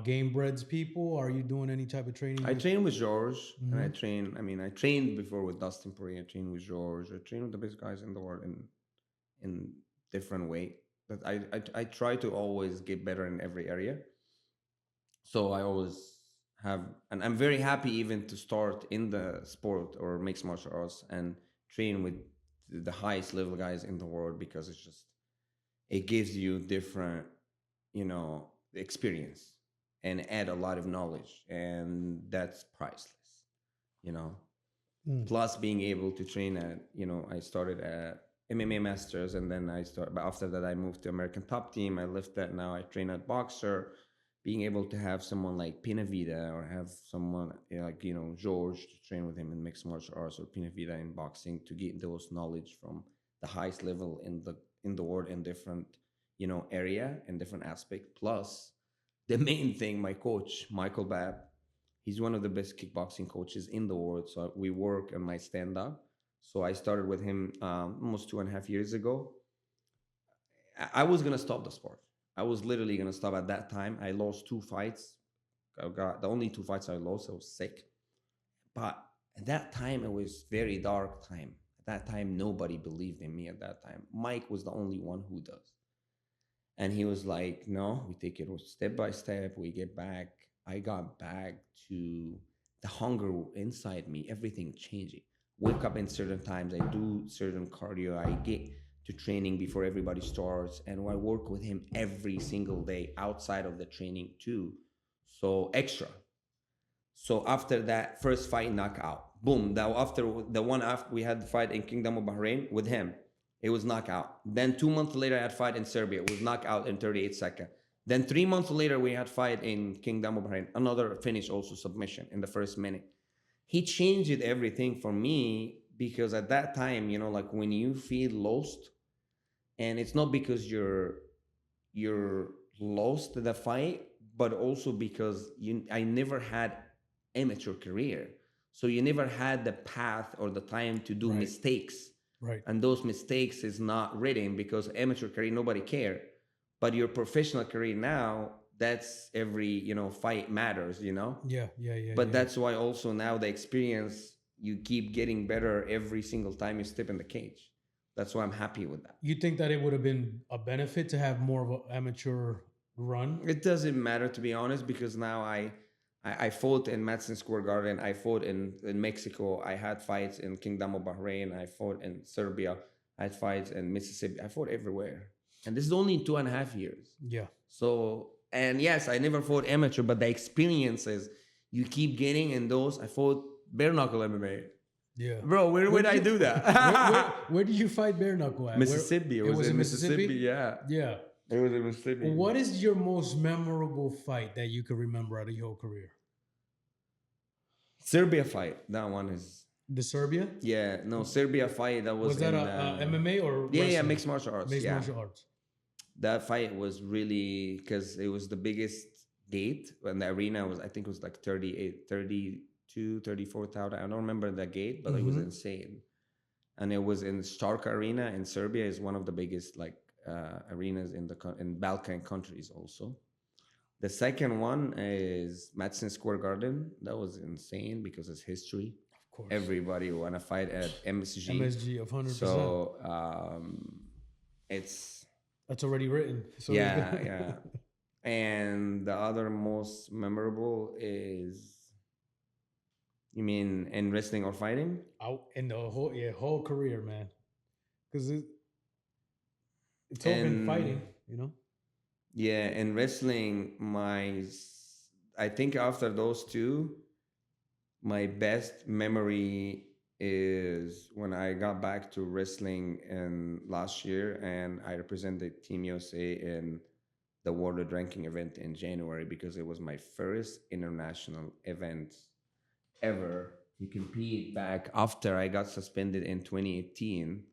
game breds people? Are you doing any type of training? I train with George, and I trained before with Dustin Poirier. I trained with George. I trained with the best guys in the world in different way. But I try to always get better in every area. So I always have, and I'm very happy even to start in the sport or mixed martial arts and train with the highest level guys in the world, because it gives you different, experience, and add a lot of knowledge, and that's priceless. Plus being able to train at, I started at MMA Masters, and then but after that I moved to American Top Team. I left that. Now I train at Boxer. Being able to have someone like Pinavida, or have someone like George to train with him in mixed martial arts, or Pinavida in boxing, to get those knowledge from the highest level in the world, in different area and different aspect. Plus the main thing, my coach Michael Babb, he's one of the best kickboxing coaches in the world. So we work on my stand up. So I started with him almost 2.5 years ago. I was gonna stop the sport. I was literally gonna stop at that time. I lost 2 fights. I got the only 2 fights I lost. I was sick. But at that time, it was very dark time. At that time, nobody believed in me. At that time, Mike was the only one who does. And he was like, no, we take it step by step. We get back. I got back to the hunger inside me. Everything changing. Wake up in certain times. I do certain cardio. I get to training before everybody starts, and I work with him every single day outside of the training too. So extra. So after that first fight, knockout, boom. Now after we had the fight in Kingdom of Bahrain with him, it was knockout. Then 2 months later, I had fight in Serbia. It was knockout in 38 seconds. Then 3 months later, we had fight in Kingdom of Bahrain. Another finish, also submission in the first minute. He changed everything for me, because at that time, like when you feel lost, and it's not because you're lost the fight, but also because I never had amateur career. So you never had the path or the time to do mistakes. Right. And those mistakes is not written, because amateur career, nobody care. But your professional career now, that's every, fight matters, Yeah. but that's why also now the experience, you keep getting better every single time you step in the cage. That's why I'm happy with that. You think that it would have been a benefit to have more of an amateur run? It doesn't matter, to be honest, because now I fought in Madison Square Garden. I fought in Mexico. I had fights in Kingdom of Bahrain. I fought in Serbia. I had fights in Mississippi. I fought everywhere. And this is only in 2.5 years. Yeah. So, and yes, I never fought amateur, but the experiences you keep getting in those. I fought bare knuckle MMA. Yeah. Bro, where would I do that? Where did you fight bare knuckle at? Mississippi. It was in Mississippi? Yeah. Yeah. It was in Mississippi. What is your most memorable fight that you can remember out of your career? Serbia fight. That one is. The Serbia? Yeah. No, Serbia fight. That was. Was that a MMA or wrestling? Yeah, mixed martial arts. Mixed martial arts. That fight was really, because it was the biggest gate, and the arena was, I think it was like 34,000. I don't remember the gate, but it was insane. And it was in Stark Arena in Serbia. Is one of the biggest arenas in Balkan countries also. The second one is Madison Square Garden. That was insane because it's history. Of course. Everybody want to fight at MSG. MSG of 100%. So that's already written. So yeah. And the other most memorable is, you mean in wrestling or fighting? In the whole career, man. Because it's all been fighting, Yeah, in wrestling, I think after those two, my best memory is when I got back to wrestling in last year, and I represented Team USA in the World Ranking event in January, because it was my first international event ever to compete back after I got suspended in 2018.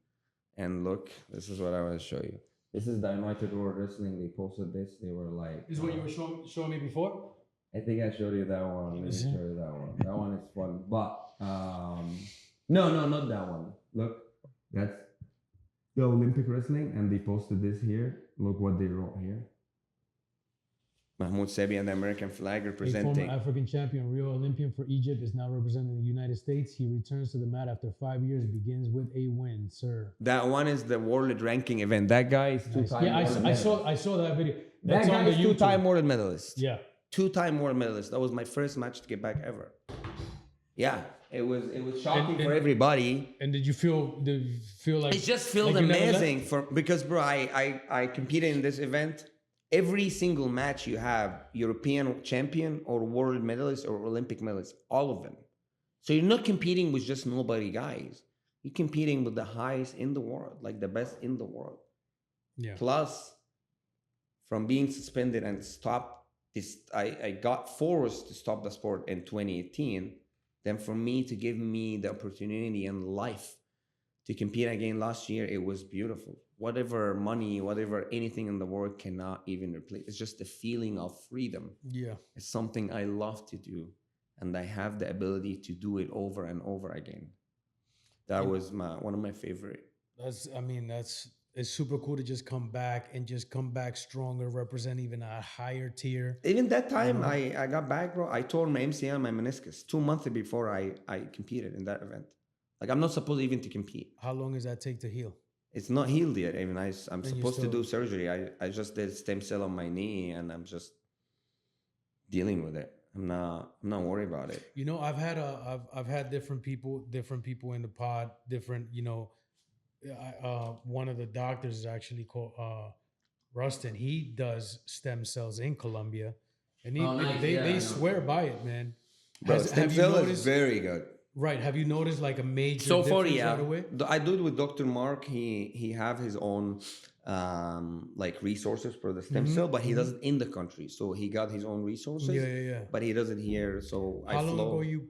And look, this is what I want to show you. This is the United World Wrestling. They posted this. They were like... This is what you were showing me before? I think I showed you that one. Let me show you that one. That one is fun. But, no, not that one. Look, that's the Olympic wrestling. And they posted this here. Look what they wrote here. Mahmoud Sebie and the American flag representing... A former African champion, Rio Olympian for Egypt, is now representing the United States. He returns to the mat after 5 years, begins with a win, sir. That one is the world ranking event. That guy is two-time I saw that video. That guy is two-time world medalist. Yeah. Two-time world medalist. That was my first match to get back ever. Yeah. It was shocking for everybody. And did you feel like... It just felt amazing because, bro, I competed in this event. Every single match you have, European champion or world medalist or Olympic medalist, all of them. So you're not competing with just nobody guys. You're competing with the highest in the world, like the best in the world. Yeah. Plus, from being suspended and stopped this, I got forced to stop the sport in 2018. Then for me to give me the opportunity in life to compete again last year, it was beautiful. Whatever money, whatever anything in the world cannot even replace. It's just the feeling of freedom. Yeah. It's something I love to do. And I have the ability to do it over and over again. That was one of my favorite. It's super cool to just come back stronger, represent even a higher tier. Even that time I got back, bro, I tore my MCL, my meniscus 2 months before I competed in that event. Like, I'm not supposed even to compete. How long does that take to heal? It's not healed yet. Even I'm supposed to do surgery. I just did stem cell on my knee, and I'm just dealing with it. I'm not worried about it. I've had different people in the pod, different, one of the doctors is actually called Rustin. He does stem cells in Colombia, and they swear by it, man. Bro, stem cell is very good. Right. Have you noticed like a major so far? difference Yeah, right away? I do it with Dr. Mark. He have his own like resources for the stem cell, but he does it in the country. So he got his own resources. Yeah. But he does it here. So how long ago you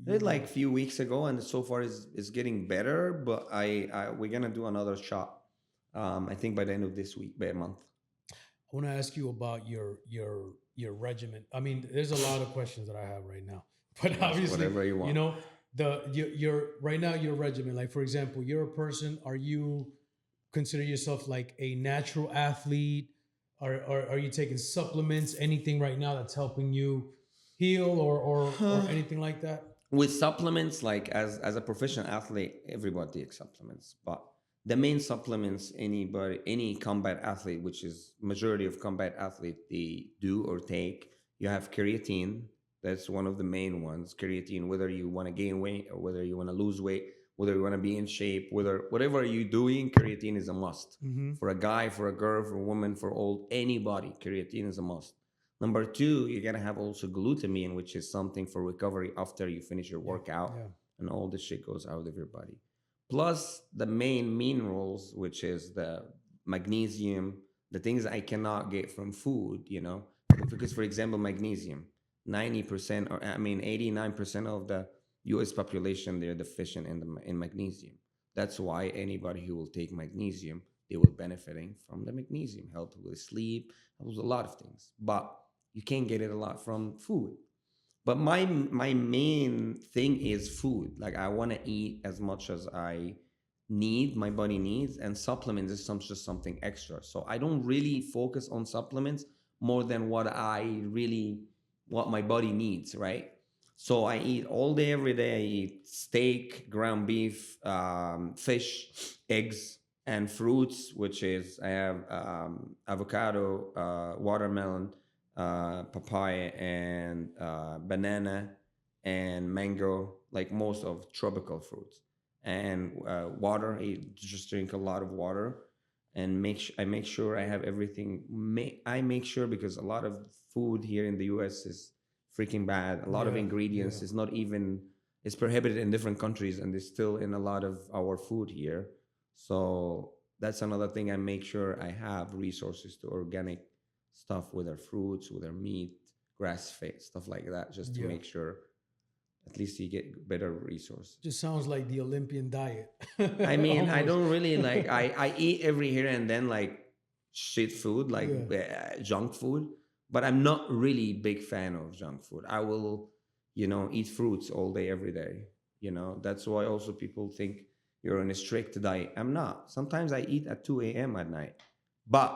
did like a few weeks ago, and so far is getting better. But we're gonna do another shot. I think by the end of this week, by a month. I want to ask you about your regimen. I mean, there's a lot of questions that I have right now, but obviously, whatever you want. Your right now your regimen. Like, for example, you're a person. Are you consider yourself like a natural athlete? Are you taking supplements? Anything right now that's helping you heal or anything like that? With supplements, like as a professional athlete, everybody takes supplements, but the main supplements any combat athlete, which is majority of combat athlete, they do or take, you have creatine. That's one of the main ones. Creatine, whether you want to gain weight or whether you want to lose weight, whether you want to be in shape, whatever you're doing, creatine is a must. Mm-hmm. For a guy, for a girl, for a woman, for old, anybody, creatine is a must. Number two, you're gonna have also glutamine, which is something for recovery after you finish your workout, Yeah. and all the shit goes out of your body. Plus the main minerals, which is the magnesium, the things I cannot get from food, because for example, magnesium, 90%, or I mean 89% of the U.S. population, they're deficient in magnesium. That's why anybody who will take magnesium, they will benefiting from the magnesium, help with sleep, helps a lot of things. But you can't get it a lot from food. But my main thing is food. Like I want to eat as much as I need, my body needs, and supplements is just something extra. So I don't really focus on supplements more than what my body needs, right? So I eat all day, every day. I eat steak, ground beef, fish, eggs, and fruits, which is I have avocado, watermelon, papaya, and banana and mango, like most of tropical fruits, and water. I just drink a lot of water, and I make sure I have everything. I make sure, because a lot of food here in the U.S. is freaking bad. A lot of Yeah, ingredients yeah. is not even, it's prohibited in different countries, and it's still in a lot of our food here. So that's another thing. I make sure I have resources to organic stuff, with our fruits, with our meat, grass fed stuff like that, just to Yeah. make sure at least you get better resources. Just sounds like the Olympian diet. I mean, I Almost. don't really like. I eat every here and then, like shit food, like Yeah. junk food. But I'm not really big fan of junk food. I will, eat fruits all day, every day. That's why also people think you're on a strict diet. I'm not. Sometimes I eat at 2 a.m. at night, but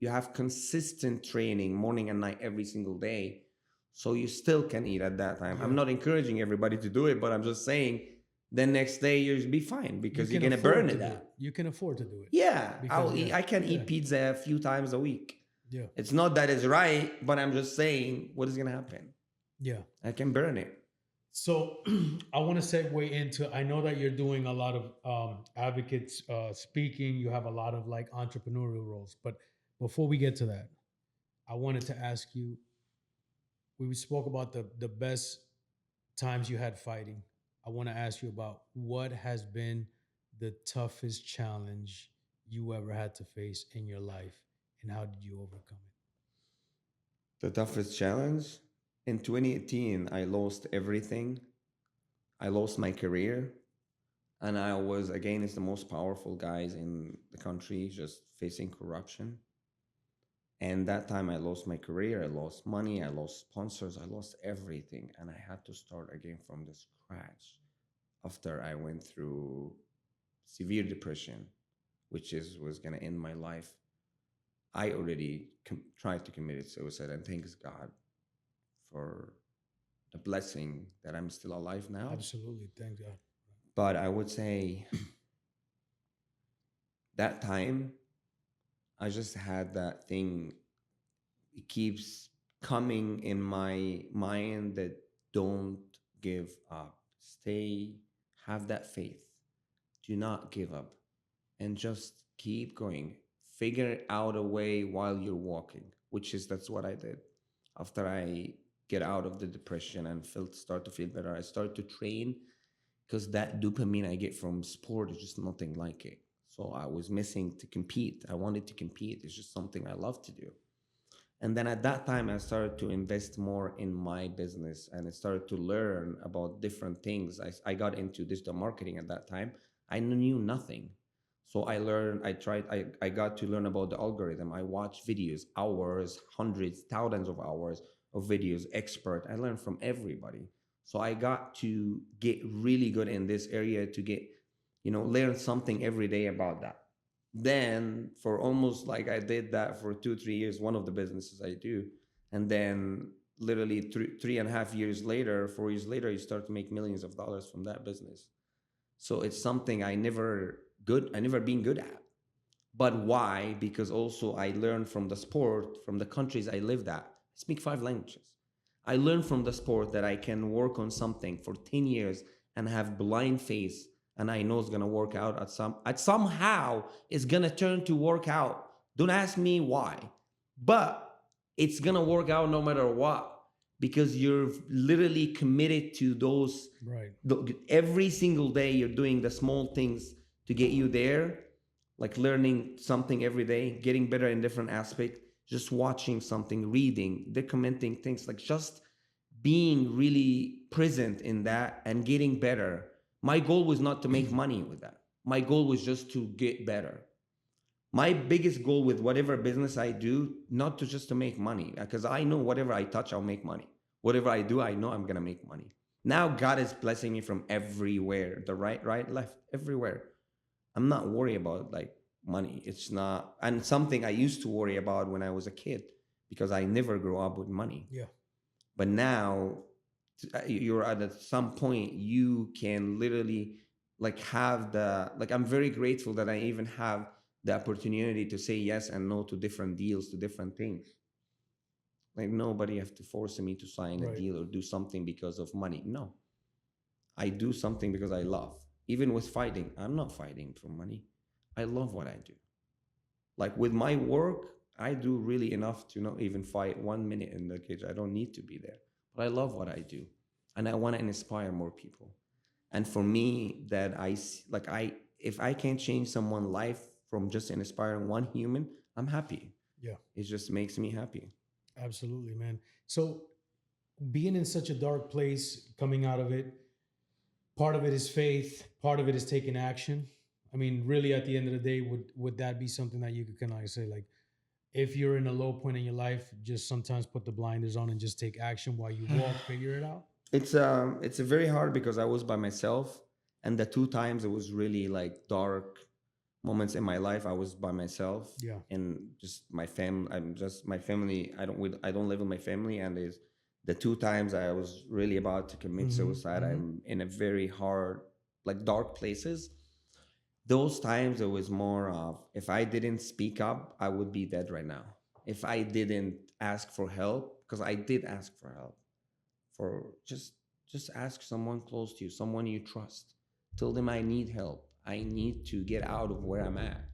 you have consistent training morning and night every single day, so you still can eat at that time. Yeah. I'm not encouraging everybody to do it, but I'm just saying the next day you'll be fine, You because can you're gonna afford burn to it do out. it. You can afford to do it. Yeah, Because I can yeah. eat pizza a few times a week. Yeah. It's not that it's right, but I'm just saying what is gonna happen. Yeah. I can burn it. So I want to segue into. I know that you're doing a lot of advocates speaking. You have a lot of like entrepreneurial roles, but before we get to that, I wanted to ask you. We spoke about the best times you had fighting. I want to ask you about what has been the toughest challenge you ever had to face in your life, and how did you overcome The toughest challenge in 2018, I lost everything. I lost my career, and I was against the most powerful guys in the country, just facing corruption. And that time I lost my career, I lost money, I lost sponsors, I lost everything. And I had to start again from the scratch after I went through severe depression, which was going to end my life. I already tried to commit suicide, and thanks God for the blessing that I'm still alive it? now. Absolutely, thank God. But I would say that time I just had that thing. It keeps coming in my mind that don't give up. Stay, have that faith. Do not give up, and just keep going. Figure out a way while you're walking, that's what I did. After I get out of the depression and start to feel better, I start to train, because that dopamine I get from sport is just nothing like it. So I was missing to compete. I wanted to compete. It's just something I love to do. And then at that time, I started to invest more in my business, and I started to learn about different things. I got into digital marketing at that time. I knew nothing. So I got to learn about the algorithm. I watched videos, hours, hundreds, thousands of hours of videos, expert. I learned from everybody. So I got to get really good in this area, to learn something every day about that. Then for almost like I did that for 2 3 years, one of the businesses I do, and then literally 3.5 years later, 4 years later, you start to make millions of dollars from that business. So it's something I never been good at. But why? Because also I learned from the sport, from the countries I lived at. I speak 5 languages. I learned from the sport that I can work on something for 10 years and have blind faith, and I know it's gonna work out at somehow it's gonna turn to work out. Don't ask me why, but it's gonna work out no matter what, because you're literally committed to those. Right. Every single day you're doing the small things to get you there, like learning something every day, getting better in different aspects, just watching something, reading, documenting things, like just being really present in that and getting better. My goal was not to make money with that. My goal was just to get better. My biggest goal with whatever business I do, not to just to make money, because I know whatever I touch, I'll make money. Whatever I do, I know I'm gonna make money. Now God is blessing me from everywhere, the right, left, everywhere. I'm not worried about like money. It's not, and something I used to worry about when I was a kid, because I never grew up with money. Yeah. But now you're at some point you can literally like have the, like, I'm very grateful that I even have the opportunity to say yes and no to different deals, to different things. Like nobody have to force me to sign a Right. deal or do something because of money. No, I do something because I love. Even with fighting, I'm not fighting for money. I love what I do. Like with my work, I do really enough to not even fight 1 minute in the cage. I don't need to be there, but I love what I do, and I want to inspire more people. And for me, that if I can change someone's life from just inspiring one human, I'm happy. Yeah. It just makes me happy. Absolutely, man. So being in such a dark place, coming out of it, part of it is faith, part of it is taking action. I mean, really, at the end of the day, would that be something that you could kind of say, like, if you're in a low point in your life, just sometimes put the blinders on and just take action while you walk, figure it out? It's a very hard, because I was by myself, and the 2 times it was really like dark moments in my life. I was by myself. Yeah. And just my family. I'm just my family. I don't live with my family, and is the 2 times I was really about to commit suicide. I'm in a very hard, like dark places. Those times it was more of, if I didn't speak up, I would be dead right now. If I didn't ask for help, because I did ask for help, for just ask someone close to you, someone you trust. Tell them I need help. I need to get out of where I'm at.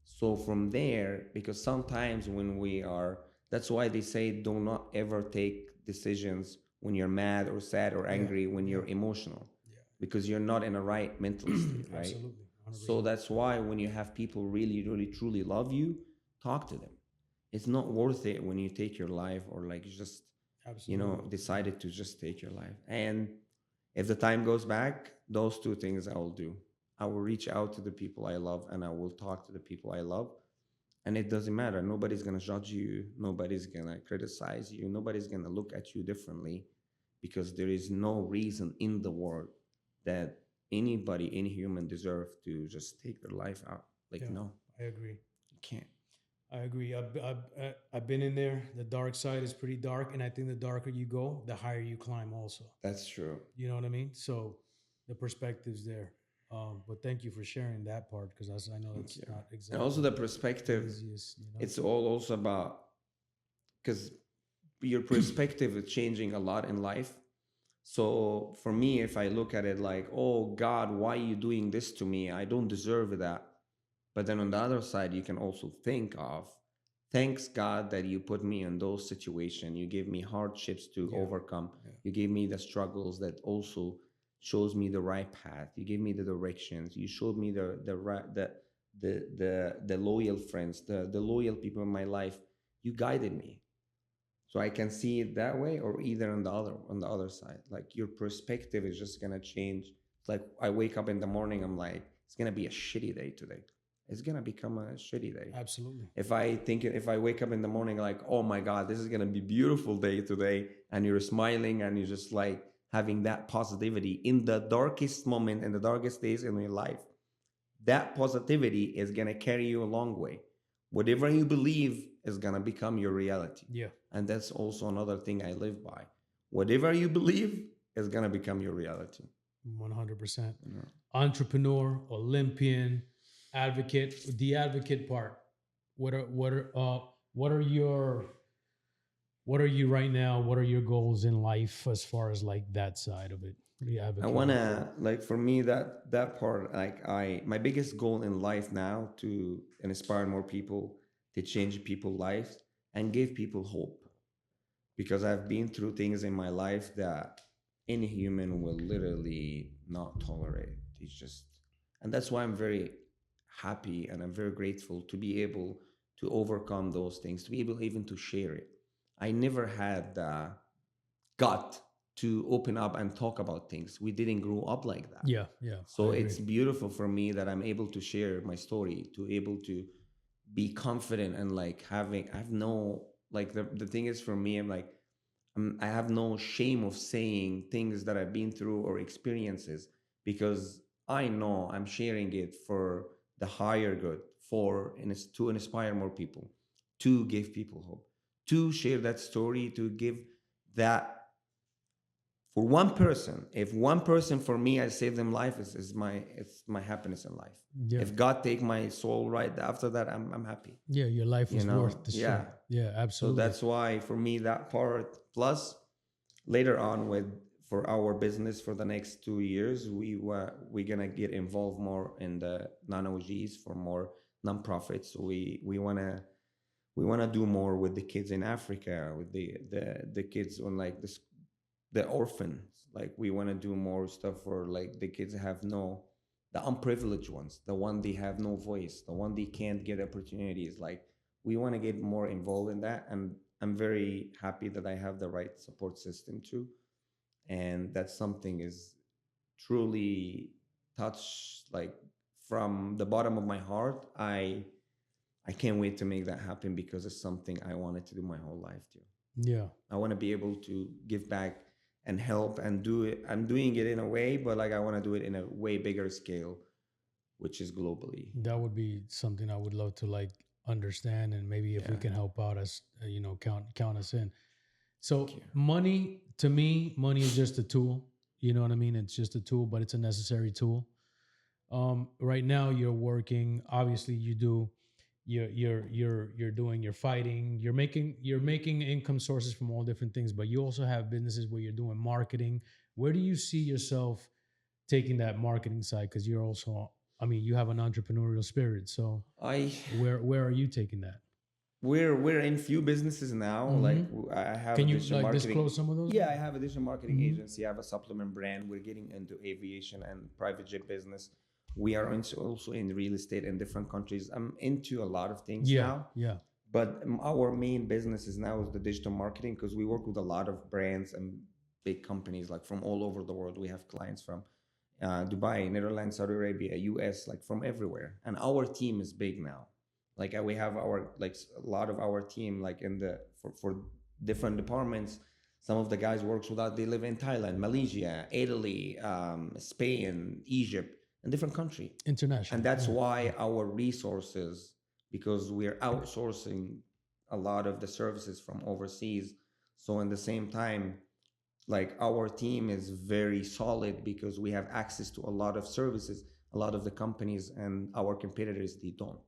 So from there, because sometimes when we are, that's why they say do not ever take decisions when you're mad or sad or angry, when you're emotional, because you're not in a right mental state, right? Absolutely. 100%. So that's why when you have people really, really, truly love you, talk to them. It's not worth it when you take your life, or like just, decided to just take your life. And if the time goes back, those 2 things I will do. I will reach out to the people I love, and I will talk to the people I love. And it doesn't matter. Nobody's going to judge you. Nobody's going to criticize you. Nobody's going to look at you differently, because there is no reason in the world that anybody, any human, deserve to just take their life out. Like, no, I agree. you can't. I agree. I've been in there. The dark side is pretty dark, and I think the darker you go, the higher you climb. Also, That's true. you know what I mean. So the perspective's there. But thank you for sharing that part, because I know it's not exactly. And also the perspective, easiest, it's all also about, because your perspective is changing a lot in life. So for me, if I look at it like, oh God, why are you doing this to me? I don't deserve that. But then on the other side, you can also think of, thanks God that you put me in those situations. You gave me hardships to overcome. You gave me the struggles that also shows me the right path. You gave me the directions. You showed me the loyal friends, the loyal people in my life. You guided me. So I can see it that way, or either on the other side. Like your perspective is just gonna change. It's like I wake up in the morning, I'm like, it's gonna be a shitty day today. It's gonna become a shitty day. Absolutely. If I wake up in the morning like, oh my God, this is gonna be a beautiful day today, and you're smiling and you're just like having that positivity in the darkest moment, in the darkest days in your life, that positivity is going to carry you a long way. Whatever you believe is going to become your reality. Yeah. And that's also another thing I live by. Whatever you believe is going to become your reality. 100%. You know? Entrepreneur, Olympian, advocate. The advocate part. What are you right now? What are your goals in life as far as like that side of it? The I advocate. want to, like, for me, that part, like, my biggest goal in life now to inspire more people, to change people's lives and give people hope, because I've been through things in my life that any human will literally not tolerate. It's just, and that's why I'm very happy and I'm very grateful to be able to overcome those things, to be able even to share it. I never had the gut to open up and talk about things. We didn't grow up like that. Yeah, yeah. So I agree. it's beautiful for me that I'm able to share my story, to able to be confident and like having, I have no, like the thing is for me, I'm like, I have no shame of saying things that I've been through or experiences, because I know I'm sharing it for the higher good, to inspire more people, to give people hope, to share that story, to give that for one person. If one person for me, I save them life, it's my happiness in life. Yeah. If God take my soul right after that, I'm happy. Yeah, your life was You know? worth the shit. Yeah. Yeah, So absolutely. that's why for me that part, plus later on for our business for the next 2 years, we're gonna get involved more in the non-OGs for more nonprofits. So we wanna do more with the kids in Africa, with the kids on like the orphans. Like we wanna do more stuff for like the kids that have the unprivileged ones, the one they have no voice, the one they can't get opportunities. Like we want to get more involved in that, and I'm very happy that I have the right support system too, and that's something is truly touch, like from the bottom of my heart. I can't wait to make that happen, because it's something I wanted to do my whole life too. Yeah. I want to be able to give back and help and do it. I'm doing it in a way, but like I want to do it in a way bigger scale, which is globally. That would be something I would love to like understand, and maybe if we Yeah. can help out us, count us in. So Thank you. money, to me, money is just a tool. You know what I mean? It's just a tool, but it's a necessary tool. Right now you're working. Obviously, you're doing your fighting. You're making income sources from all different things, but you also have businesses where you're doing marketing. Where do you see yourself taking that marketing side? Because you're also, I mean, you have an entrepreneurial spirit. So I where are you taking that? we're in few businesses now. Like I have Can a you digital like marketing. disclose some of those? Yeah, I have a digital marketing Mhm. agency. I have a supplement brand. We're getting into aviation and private jet business. We are also in real estate in different countries. I'm into a lot of things Yeah, now. yeah. But our main business is now is the digital marketing, because we work with a lot of brands and big companies like from all over the world. We have clients from Dubai, Netherlands, Saudi Arabia, US, like from everywhere. And our team is big now. Like we have our like a lot of our team like in the for different departments. Some of the guys works with us. They live in Thailand, Malaysia, Italy, Spain, Egypt, and different country. International. And that's yeah. why our resources, because we're outsourcing a lot of the services from overseas. So in the same time, like our team is very solid, because we have access to a lot of services, a lot of the companies and our competitors, they don't.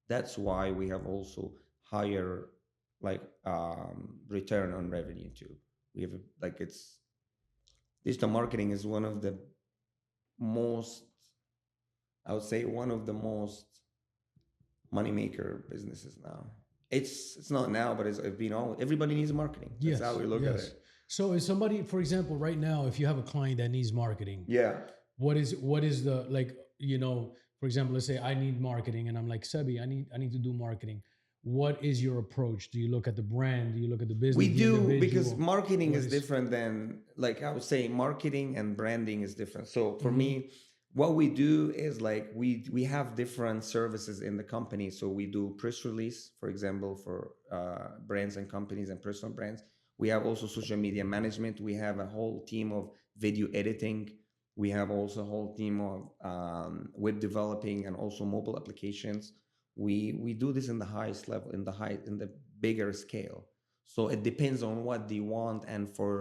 That's why we have also higher like return on revenue too. We have like it's digital marketing is one of the most, I would say one of the most moneymaker businesses now. It's not now, but it's been all. Everybody needs marketing. That's Yes, how we look at yes. it. So is somebody, for example, right now, if you have a client that needs marketing, Yeah. what is the like, for example, let's say I need marketing and I'm like, Sebi, I need to do marketing. What is your approach? Do you look at the brand? Do you look at the business? We the do, because individual? marketing What is is- different than, like I would say, marketing and branding is different. So for Mhm. me, what we do is like we have different services in the company. So we do press release, for example, for brands and companies and personal brands. We have also social media management. We have a whole team of video editing. We have also a whole team of web developing and also mobile applications. We do this in the highest level, in the bigger scale. So it depends on what they want and for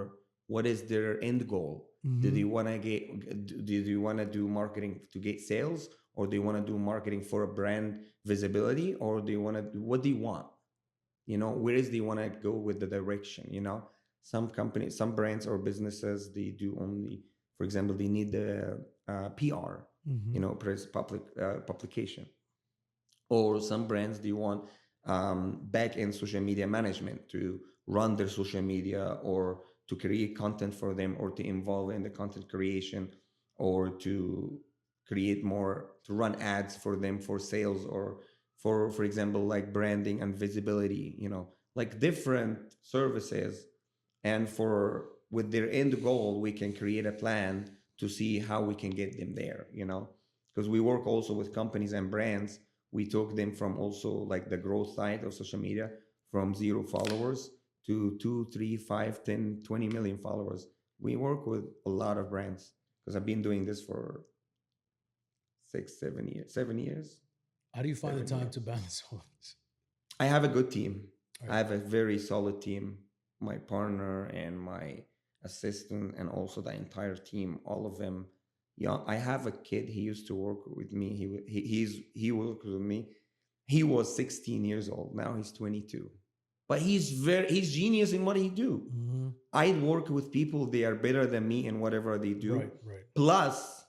what is their end goal. Do they want to do they want to do marketing to get sales, or do you want to do marketing for a brand visibility, or do you want to do what do you want? Where is they want to go with the direction? Some companies, some brands or businesses, they do only, for example, they need the PR, press publication, or some brands they want back end social media management to run their social media, or to create content for them, or to involve in the content creation, or to create more, to run ads for them for sales, or for example, like branding and visibility, like different services. And for with their end goal, we can create a plan to see how we can get them there, because we work also with companies and brands. We took them from also like the growth side of social media, from 0 followers to 2, 3, 5, 10, 20 million followers. We work with a lot of brands because I've been doing this for 7 years. How do you find the time to balance all this? I have a good team. Right. I have a very solid team. My partner and my assistant, and also the entire team, all of them. I have a kid. He used to work with me. He worked with me. He was 16 years old. Now he's 22. But he's genius in what he do. I work with people, they are better than me in whatever they do. Right. Plus,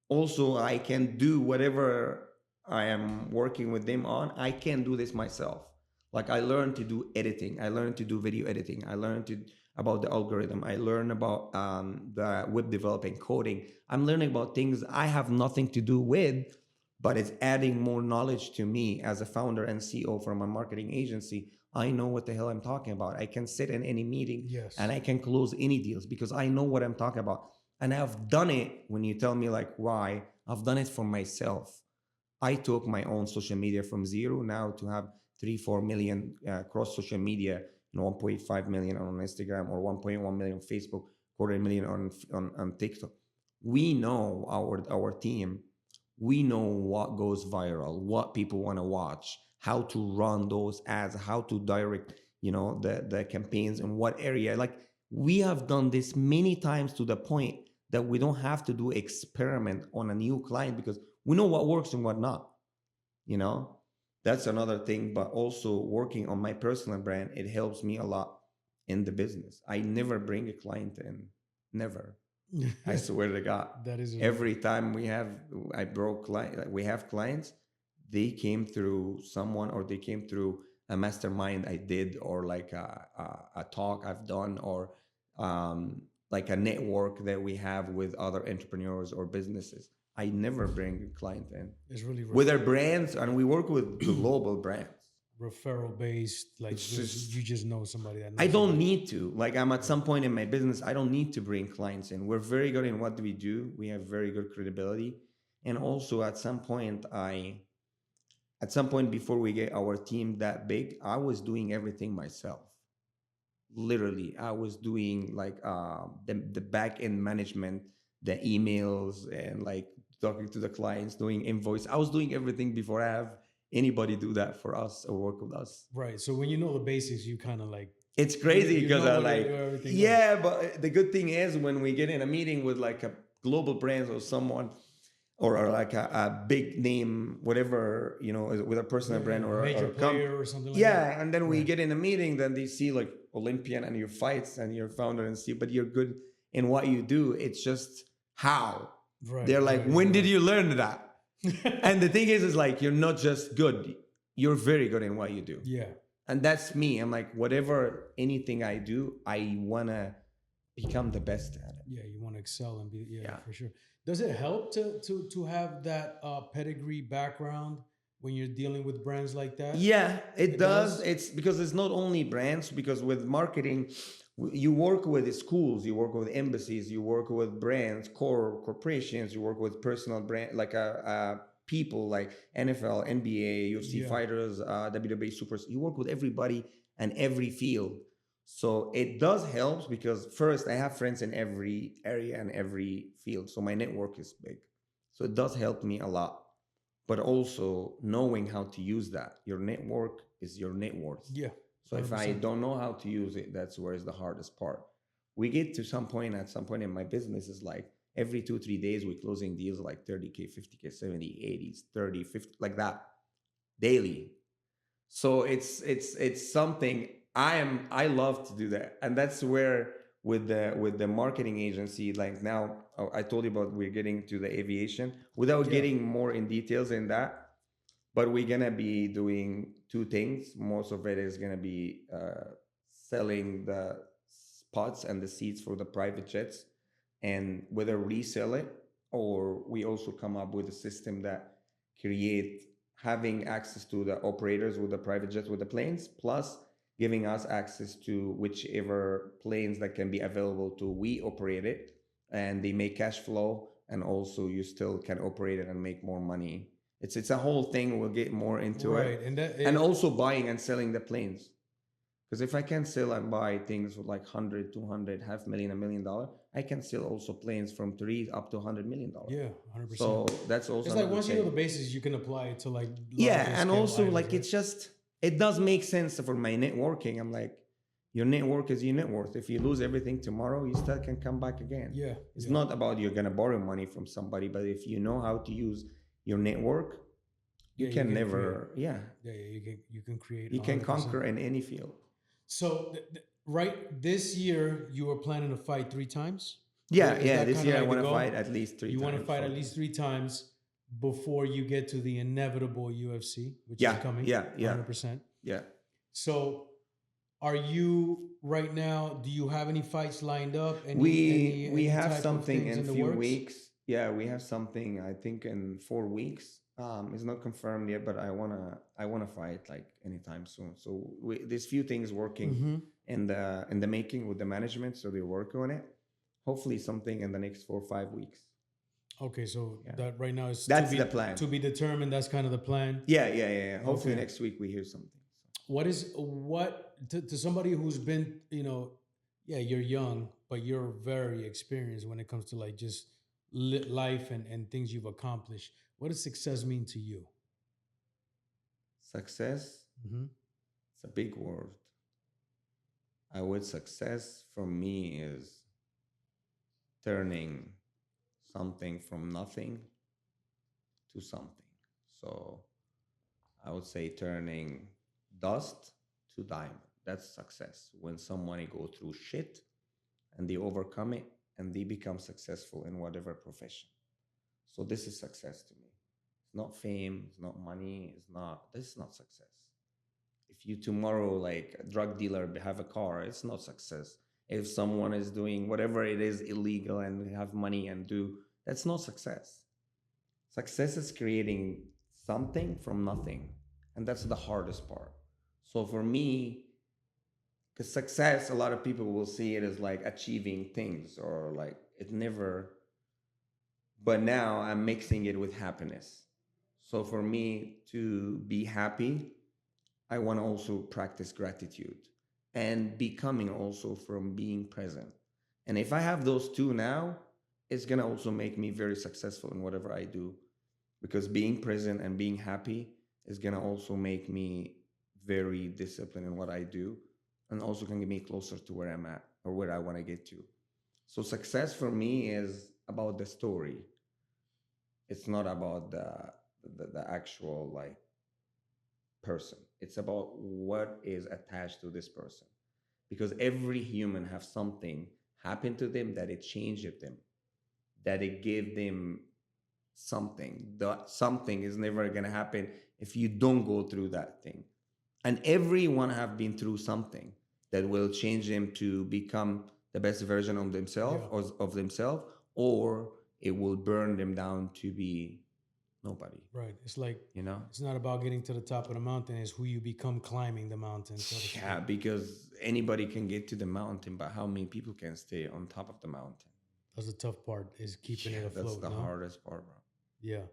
also I can do whatever I am working with them on. I can do this myself. Like I learned to do editing. I learned to do video editing. I learned about the algorithm. I learned about the web developing, coding. I'm learning about things I have nothing to do with, but it's adding more knowledge to me as a founder and CEO from a marketing agency. I know what the hell I'm talking about. I can sit in any meeting, yes, and I can close any deals because I know what I'm talking about. And I've done it. When you tell me like why, I've done it for myself. I took my own social media from 0 now to have 3-4 million cross social media, 1.5 million on Instagram, or 1.1 million on Facebook, 250,000 on TikTok. We know our team. We know what goes viral, what people want to watch, how to run those ads, how to direct, the campaigns in what area. Like we have done this many times to the point that we don't have to do experiment on a new client because we know what works and what not. That's another thing. But also working on my personal brand, it helps me a lot in the business. I never bring a client in, never. I swear to God. That is every time we have clients, they came through someone, or they came through a mastermind I did, or like a talk I've done, or like a network that we have with other entrepreneurs or businesses. I never bring a client in. It's really with our brands, and we work with global brands. Referral based, like you just know somebody that knows. I don't need to. Like I'm at some point in my business, I don't need to bring clients in. We're very good in what we do. We have very good credibility. And also at some point before we get our team that big, I was doing everything myself. Literally, I was doing like the back end management, the emails, and like talking to the clients, doing invoice. I was doing everything before I have anybody do that for us or work with us. Right. So when you know the basics, you kind of like. It's crazy because I like, yeah, but the good thing is when we get in a meeting with like a global brand or someone, or like a big name, whatever, with a personal brand or major player or something like that. Yeah, and then we get in a meeting, then they see like Olympian and your fights and your founder and see, but you're good in what you do. It's just how. Right, they're like, when did you learn that? And the thing is like, you're not just good, you're very good in what you do. Yeah. And that's me. I'm like, anything I do, I want to become the best at it. Yeah, you want to excel and be, yeah, for sure. Does it help to have that pedigree background when you're dealing with brands like that? Yeah, it does. It's because it's not only brands, because with marketing, you work with schools, you work with embassies, you work with brands, corporations, you work with personal brand, like people like NFL, NBA, UFC fighters, WWE supers. You work with everybody and every field. So it does help because first I have friends in every area and every field. So my network is big. So it does help me a lot. But also knowing how to use that. Your network is your net worth. Yeah. So if I 100%. don't know how to use it, that's where is the hardest part. We get to some point, at some point in my business is like every 2 3 days we're closing deals like 30K, 50K, 70, 80s, 30, 50, like that daily. So it's something I love to do that. And that's where with the marketing agency, like now I told you about, we're getting to the aviation without Yeah. getting more in details in that, but we're gonna be doing two things. Most of it is gonna be selling the spots and the seats for the private jets, and whether resell it or we also come up with a system that create having access to the operators with the private jets with the planes, plus giving us access to whichever planes that can be available to we operate it, and they make cash flow, and also you still can operate it and make more money. It's a whole thing. We'll get more into Right. it. And that And also buying and selling the planes. Because if I can sell and buy things with like 100, 200, half million, $1 million, I can sell also planes from 3 up to $100 million. yeah, 100%. So that's also It's like another once you know the thing. basics, you can apply it to like Yeah, larger and scale also items, like right? it's just it does make sense for my networking. I'm like, your network is your net worth. If you lose everything tomorrow, you still can come back again. Yeah. It's Yeah. not about you're gonna borrow money from somebody, but if you know how to use your network, you Yeah, can create. never, yeah, Yeah, you can create you can 100%. conquer in any field. So right this year you were planning to fight 3 times? Yeah, Is yeah. that This kinda year I like the want to goal? fight at least three You times. want to fight at so- least 3 times before you get to the inevitable UFC, which Yeah, is coming. yeah, yeah, 100%. yeah. So are you right now, do you have any fights lined up? We have type of something things in the few works? weeks. Yeah, we have something. I think in 4 weeks. It's not confirmed yet, but I wanna fight like anytime soon. So there's few things working Mm-hmm. in the making with the management, so they're working on it. Hopefully, something in the next 4 or 5 weeks. Okay, so Yeah. that right now is That's the plan. to be determined. That's kind of the plan. Yeah. Hopefully Okay. next week we hear something. What to somebody who's been, yeah, you're young, but you're very experienced when it comes to like just life and things you've accomplished. What does success mean to you? Success. Mm-hmm. It's a big word. I would success for me is turning something from nothing to something. So I would say turning dust to diamond. That's success. When someone go through shit and they overcome it and they become successful in whatever profession. So this is success to me. It's not fame, it's not money, this is not success. If you tomorrow, like a drug dealer, have a car, it's not success. If someone is doing whatever it is illegal and have money and do, that's not success. Success is creating something from nothing. And that's the hardest part. So for me, because success, a lot of people will see it as like achieving things or like it never, but now I'm mixing it with happiness. So for me to be happy, I want to also practice gratitude and becoming also from being present. And if I have those two now, it's going to also make me very successful in whatever I do, because being present and being happy is going to also make me very disciplined in what I do, and also can get me closer to where I'm at or where I want to get to. So success for me is about the story. It's not about the actual like person. It's about what is attached to this person, because every human have something happen to them that it changed them, that it gave them something. The something is never going to happen if you don't go through that thing. And everyone have been through something that will change them to become the best version of themselves, Yeah. or it will burn them down to be nobody. Right. It's like, You know? it's not about getting to the top of the mountain, it's who you become climbing the mountain. So to speak. Yeah, because anybody can get to the mountain, but how many people can stay on top of the mountain? That's the tough part, is keeping it That's afloat. the No? hardest part, bro. Yeah.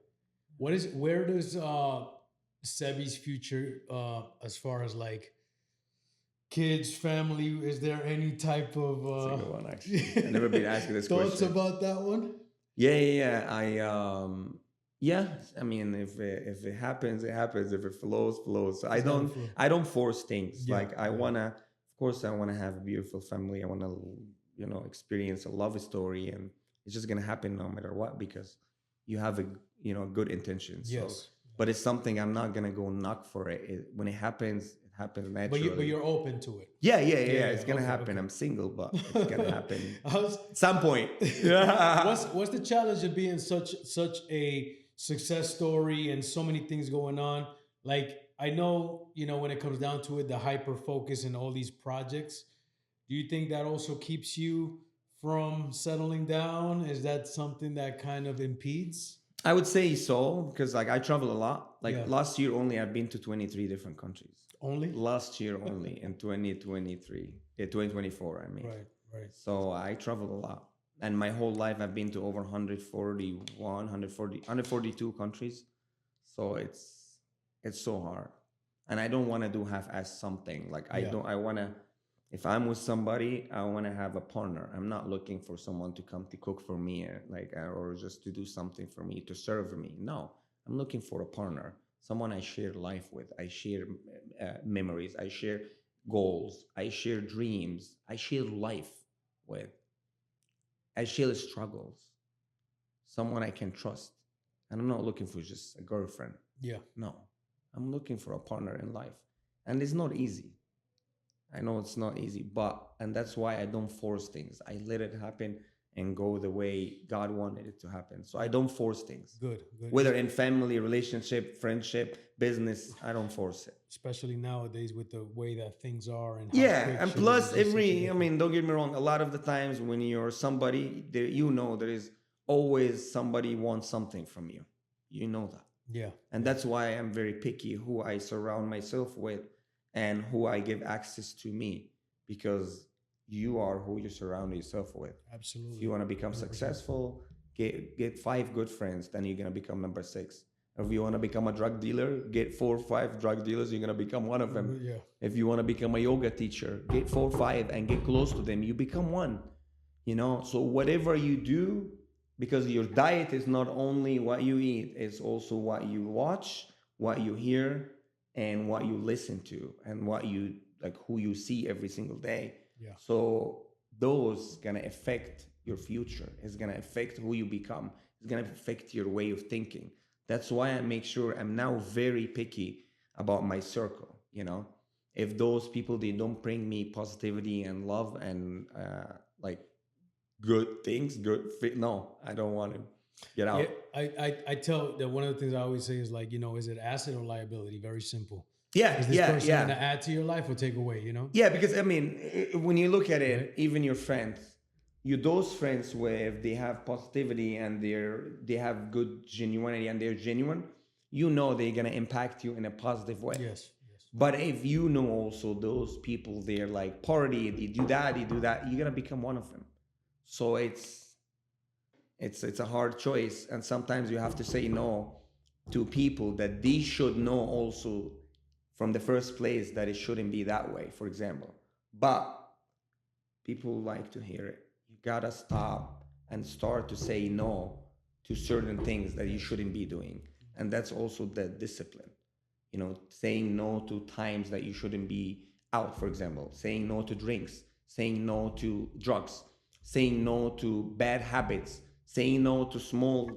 Where does Sebie's future, as far as like kids, family? Is there any type of That's a good one, actually. I've never been asked this thoughts question. about that one? Yeah. I mean, if it happens, it happens. If it flows, flows. So It's gotta flow. I don't force things. Yeah, Like I wanna, of course, I wanna have a beautiful family. I wanna, experience a love story, and it's just gonna happen no matter what because you have a, good intention. So, Yes. but it's something I'm not gonna go knock for it. When it happens naturally. But you're open to it. Yeah. It's gonna Okay, happen. okay. I'm single, but it's gonna happen I was- at some point. what's the challenge of being such a success story and so many things going on? Like I know, when it comes down to it, the hyper focus and all these projects. Do you think that also keeps you from settling down? Is that something that kind of impedes? I would say so because like I travel a lot. Like Yeah. last year only, I've been to 23 different countries. Only? Last year only in 2023, 2024. I mean, Right. So I travel a lot, and my whole life I've been to over 142 countries. So it's so hard, and I don't want to do half-ass something. Like I Yeah. don't. I want to. If I'm with somebody, I want to have a partner. I'm not looking for someone to come to cook for me, or just to do something for me, to serve me. No, I'm looking for a partner, someone I share life with. I share memories. I share goals. I share dreams. I share life with. I share struggles. Someone I can trust. And I'm not looking for just a girlfriend. Yeah. No, I'm looking for a partner in life. And it's not easy. I know it's not easy, and that's why I don't force things. I let it happen and go the way God wanted it to happen. So I don't force things. Good. Whether in family, relationship, friendship, business, I don't force it. Especially nowadays with the way that things are and how Yeah, quick and shit plus is, it's such a I different- mean, don't get me wrong, a lot of the times when you're somebody, there there is always somebody wants something from you. You know that. Yeah. And that's why I'm very picky who I surround myself with and who I give access to me, because you are who you surround yourself with. Absolutely. If you want to become 100%. successful, get 5 good friends, then you're going to become number 6. If you want to become a drug dealer, get 4 or 5 drug dealers, you're going to become one of them. Yeah. If you want to become a yoga teacher, get 4 or 5 and get close to them, you become one. So whatever you do, because your diet is not only what you eat, it's also what you watch, what you hear, and what you listen to, and what you who you see every single day. Yeah. So those gonna affect your future. It's gonna affect who you become. It's gonna affect your way of thinking. That's why I make sure I'm now very picky about my circle. If those people, they don't bring me positivity and love and good things, good fit, no, I don't want to get out. Yeah, I tell that one of the things I always say is is it asset or liability? Very simple. Yeah, Is this person going to add to your life or take away? Yeah, because I mean, when you look at it, Right. even your friends, those friends where if they have positivity and they have good genuinity and they're genuine, they're gonna impact you in a positive way. Yes. But if also those people, they're like party, they do that, you're gonna become one of them. So it's a hard choice, and sometimes you have to say no to people that they should know also from the first place that it shouldn't be that way, for example. But people like to hear it. You gotta stop and start to say no to certain things that you shouldn't be doing. And that's also the discipline. Saying no to times that you shouldn't be out, for example, saying no to drinks, saying no to drugs, saying no to bad habits, saying no to small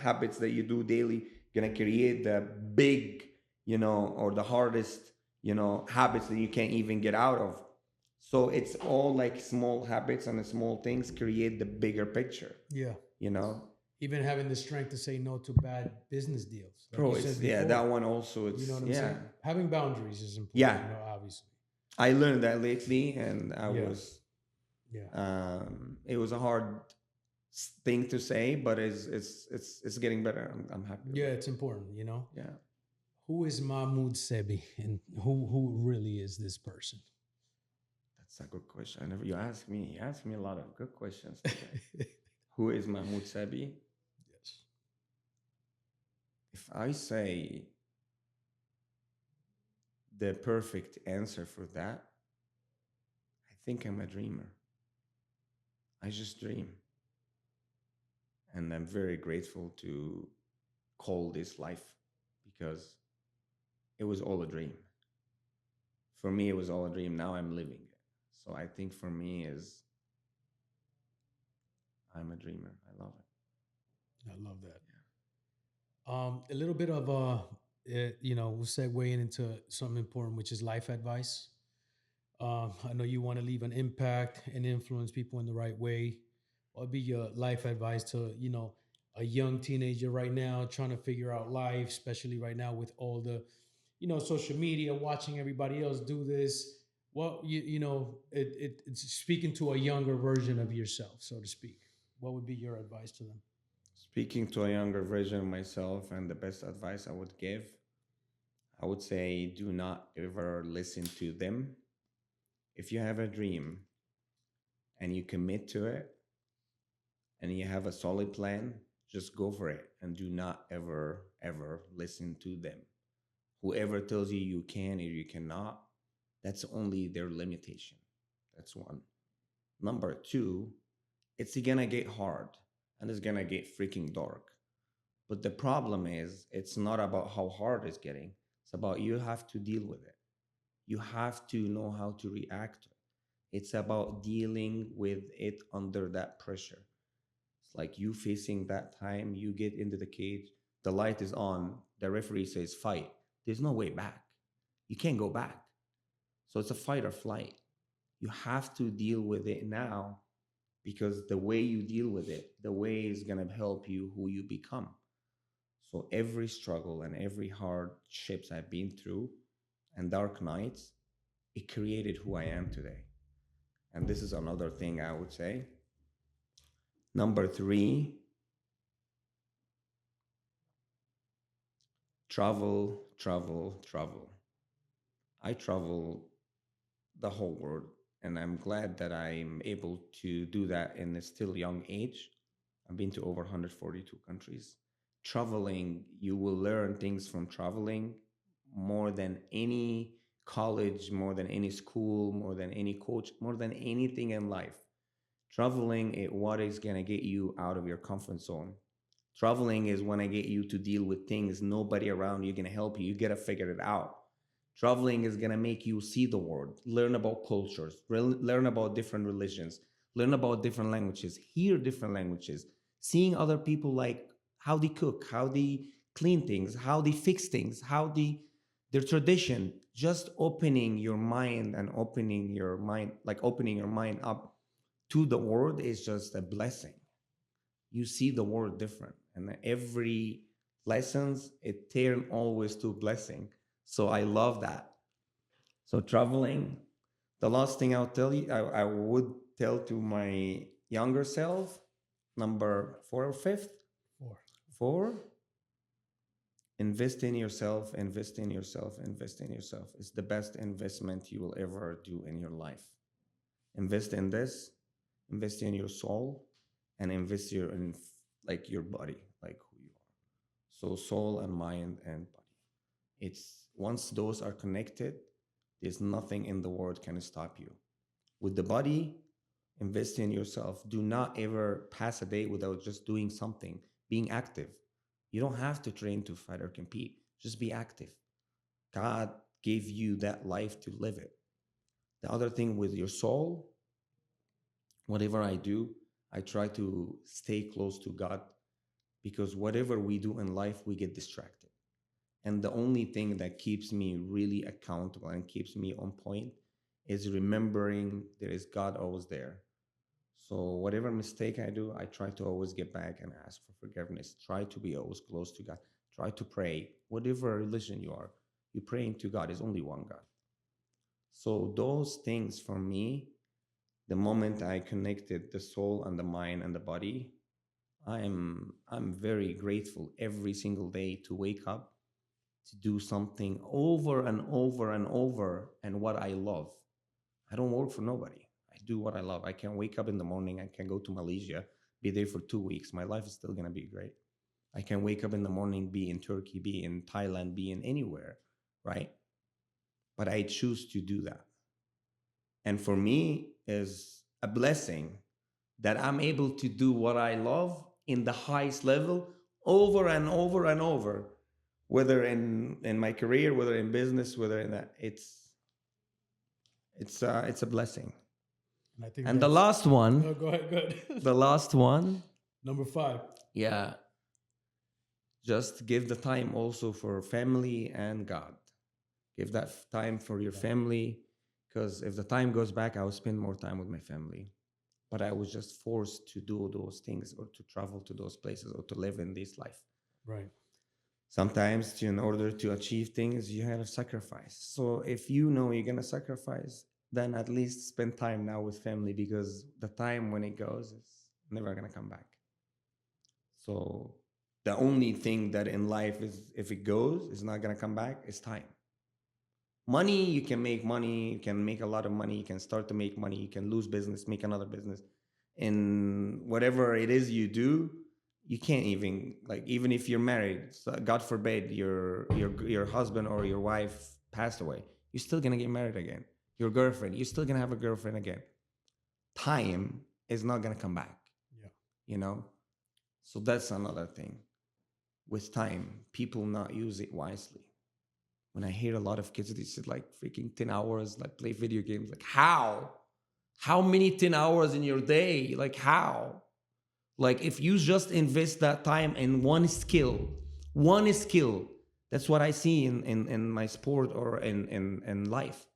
habits that you do daily, gonna create the big, or the hardest, habits that you can't even get out of. So it's all like small habits and the small things create the bigger picture. Yeah. Even having the strength to say no to bad business deals. Bro, that one also. It's, you know what I'm saying? Having boundaries is important. Yeah. Obviously. I learned that lately, and Yeah. It was a hard thing to say, but it's getting better. I'm happy. Yeah, it's important. Yeah. Who is Mahmoud Sebie, and who really is this person? That's a good question. You ask me. You ask me a lot of good questions today. Who is Mahmoud Sebie? Yes. If I say the perfect answer for that, think I'm a dreamer. I just dream. And I'm very grateful to call this life because it was all a dream. For me, it was all a dream. Now I'm living it. So I think for me is I'm a dreamer. I love it. I love that. A little bit of we'll segue into something important, which is life advice. I know you want to leave an impact and influence people in the right way. What would be your life advice to, a young teenager right now trying to figure out life, especially right now with all the, social media, watching everybody else do this? Well, it's speaking to a younger version of yourself, so to speak. What would be your advice to them? Speaking to a younger version of myself, and the best advice I would give, I would say do not ever listen to them. If you have a dream and you commit to it and you have a solid plan, just go for it and do not ever, ever listen to them. Whoever tells you you can or you cannot, that's only their limitation. That's one. Number two, it's gonna get hard and it's gonna get freaking dark. But the problem is, it's not about how hard it's getting. It's about you have to deal with it. You have to know how to react to it. It's about dealing with it under that pressure. It's like you facing that time, you get into the cage, the light is on, the referee says fight. There's no way back. You can't go back. So it's a fight or flight. You have to deal with it now because the way you deal with it, the way is going to help you who you become. So every struggle and every hardships I've been through and dark nights, it created who I am today. And this is another thing I would say. Number three, travel, travel, travel. I travel the whole world, and I'm glad that I'm able to do that in a still young age. I've been to over 142 countries. Traveling, you will learn things from traveling more than any college, more than any school, more than any coach, more than anything in life. Traveling is what is going to get you out of your comfort zone. Traveling is when I get you to deal with things nobody around you going to help you. You got to figure it out. Traveling is going to make you see the world, learn about cultures, learn about different religions, learn about different languages, hear different languages, seeing other people, like how they cook, how they clean things, how they fix things, how their tradition. Just opening your mind and opening your mind, like opening your mind up to the world, is just a blessing. You see the world different, and every lessons it turn always to blessing. So I love that. So traveling, the last thing I'll tell you, I would tell to my younger self, number four or fifth, Four. four, invest in yourself, invest in yourself, invest in yourself. It's the best investment you will ever do in your life. Invest in this, invest in your soul, and invest in like your body, like who you are. So soul and mind and body. It's once those are connected, there's nothing in the world can stop you. With the body, invest in yourself. Do not ever pass a day without just doing something, being active. You don't have to train to fight or compete. Just be active. God gave you that life to live it. The other thing with your soul, whatever I do, I try to stay close to God, because whatever we do in life, we get distracted. And the only thing that keeps me really accountable and keeps me on point is remembering there is God always there. So whatever mistake I do, I try to always get back and ask for forgiveness. Try to be always close to God. Try to pray. Whatever religion you are, you're praying to God. There's only one God. So those things for me, the moment I connected the soul and the mind and the body, I'm very grateful every single day to wake up, to do something over and over and over, and what I love. I don't work for nobody. I do what I love. I can wake up in the morning. I can go to Malaysia, be there for 2 weeks. My life is still going to be great. I can wake up in the morning, be in Turkey, be in Thailand, be in anywhere, right? But I choose to do that. And for me is a blessing that I'm able to do what I love in the highest level over and over and over, whether in my career, whether in business, whether in that. It's a blessing. And I think And the that's. last one, No, go ahead. Go ahead. the last one, Number 5. yeah, just give the time also for family and God. Give that time for your family, because if the time goes back, I will spend more time with my family. But I was just forced to do those things or to travel to those places or to live in this life. Right. Sometimes in order to achieve things, you have to sacrifice. So if you know you're going to sacrifice, then at least spend time now with family, because the time when it goes is never going to come back. So the only thing that in life is, if it goes, is not going to come back, is time. Money, you can make money, you can make a lot of money, you can start to make money, you can lose business, make another business. In whatever it is you do, you can't even, like, even if you're married, so God forbid your husband or your wife passed away, you're still gonna get married again. Your girlfriend, you're still gonna have a girlfriend again. Time is not gonna come back. Yeah. You know? So that's another thing. With time, people not use it wisely. When I hear a lot of kids, they sit like freaking 10 hours, like play video games. Like, how? How many 10 hours in your day? Like, how? Like, if you just invest that time in one skill, that's what I see in my sport or in life.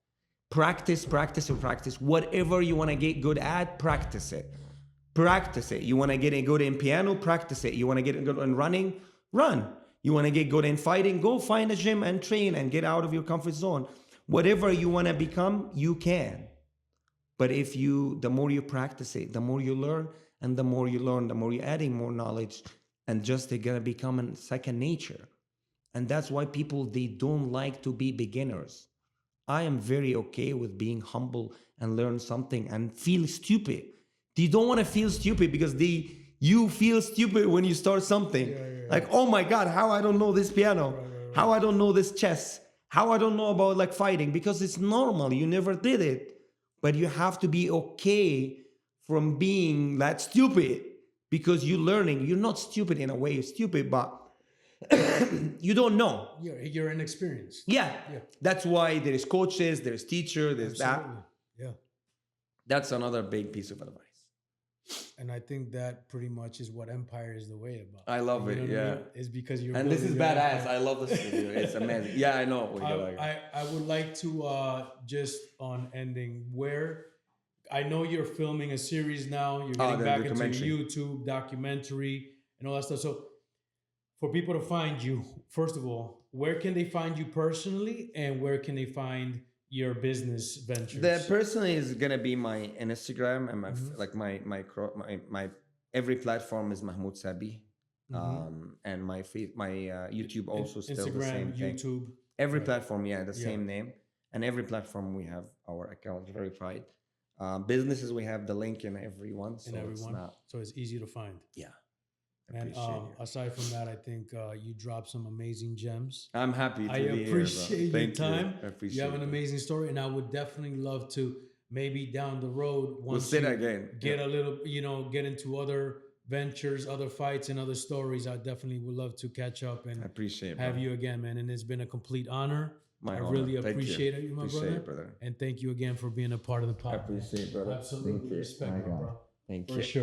Practice, practice, and practice. Whatever you want to get good at, practice it. Practice it. You want to get good in piano, practice it. You want to get good in running, run. You want to get good in fighting, go find a gym and train and get out of your comfort zone. Whatever you want to become, you can. But the more you practice it, the more you learn, and the more you learn, the more you're adding more knowledge, and just they're going to become a second nature. And that's why people, they don't like to be beginners. I am very okay with being humble and learn something and feel stupid. They don't want to feel stupid because you feel stupid when you start something. Yeah. Like, oh my God, how I don't know this piano, right. How I don't know this chess, how I don't know about like fighting, because it's normal. You never did it, but you have to be okay from being that stupid, because you're learning. You're not stupid in a way, you're stupid, but you don't know. You're inexperienced. Yeah. That's why there is coaches, there's teacher, there's Absolutely. that. Yeah. That's another big piece of advice. And I think that pretty much is what Empire is the way about. I love it. Yeah. I mean? It's because you're. And this is badass. Empire. I love this video. It's amazing. Yeah, I know. I would like to just on ending where I know you're filming a series now. You're getting back into YouTube documentary and all that stuff. So for people to find you, first of all, where can they find you personally, and where can they find your business ventures? The personally is gonna be my Instagram and my every platform is Mahmoud Sebie, and my YouTube also still Instagram, the same thing. YouTube, every platform, same name, and every platform we have our account verified. Businesses, we have the link in every one, so it's easy to find. Yeah. And aside from that, I think you dropped some amazing gems. I'm happy to be here. I appreciate your time. I appreciate you have an amazing story, and I would definitely love to maybe down the road once we'll sit again. Get a little, get into other ventures, other fights, and other stories. I definitely would love to catch up and have you again, man. And it's been a complete honor. I really appreciate it, my brother. And thank you again for being a part of the podcast. I appreciate it, brother. Absolutely. Respect, bro. Thank you. For sure.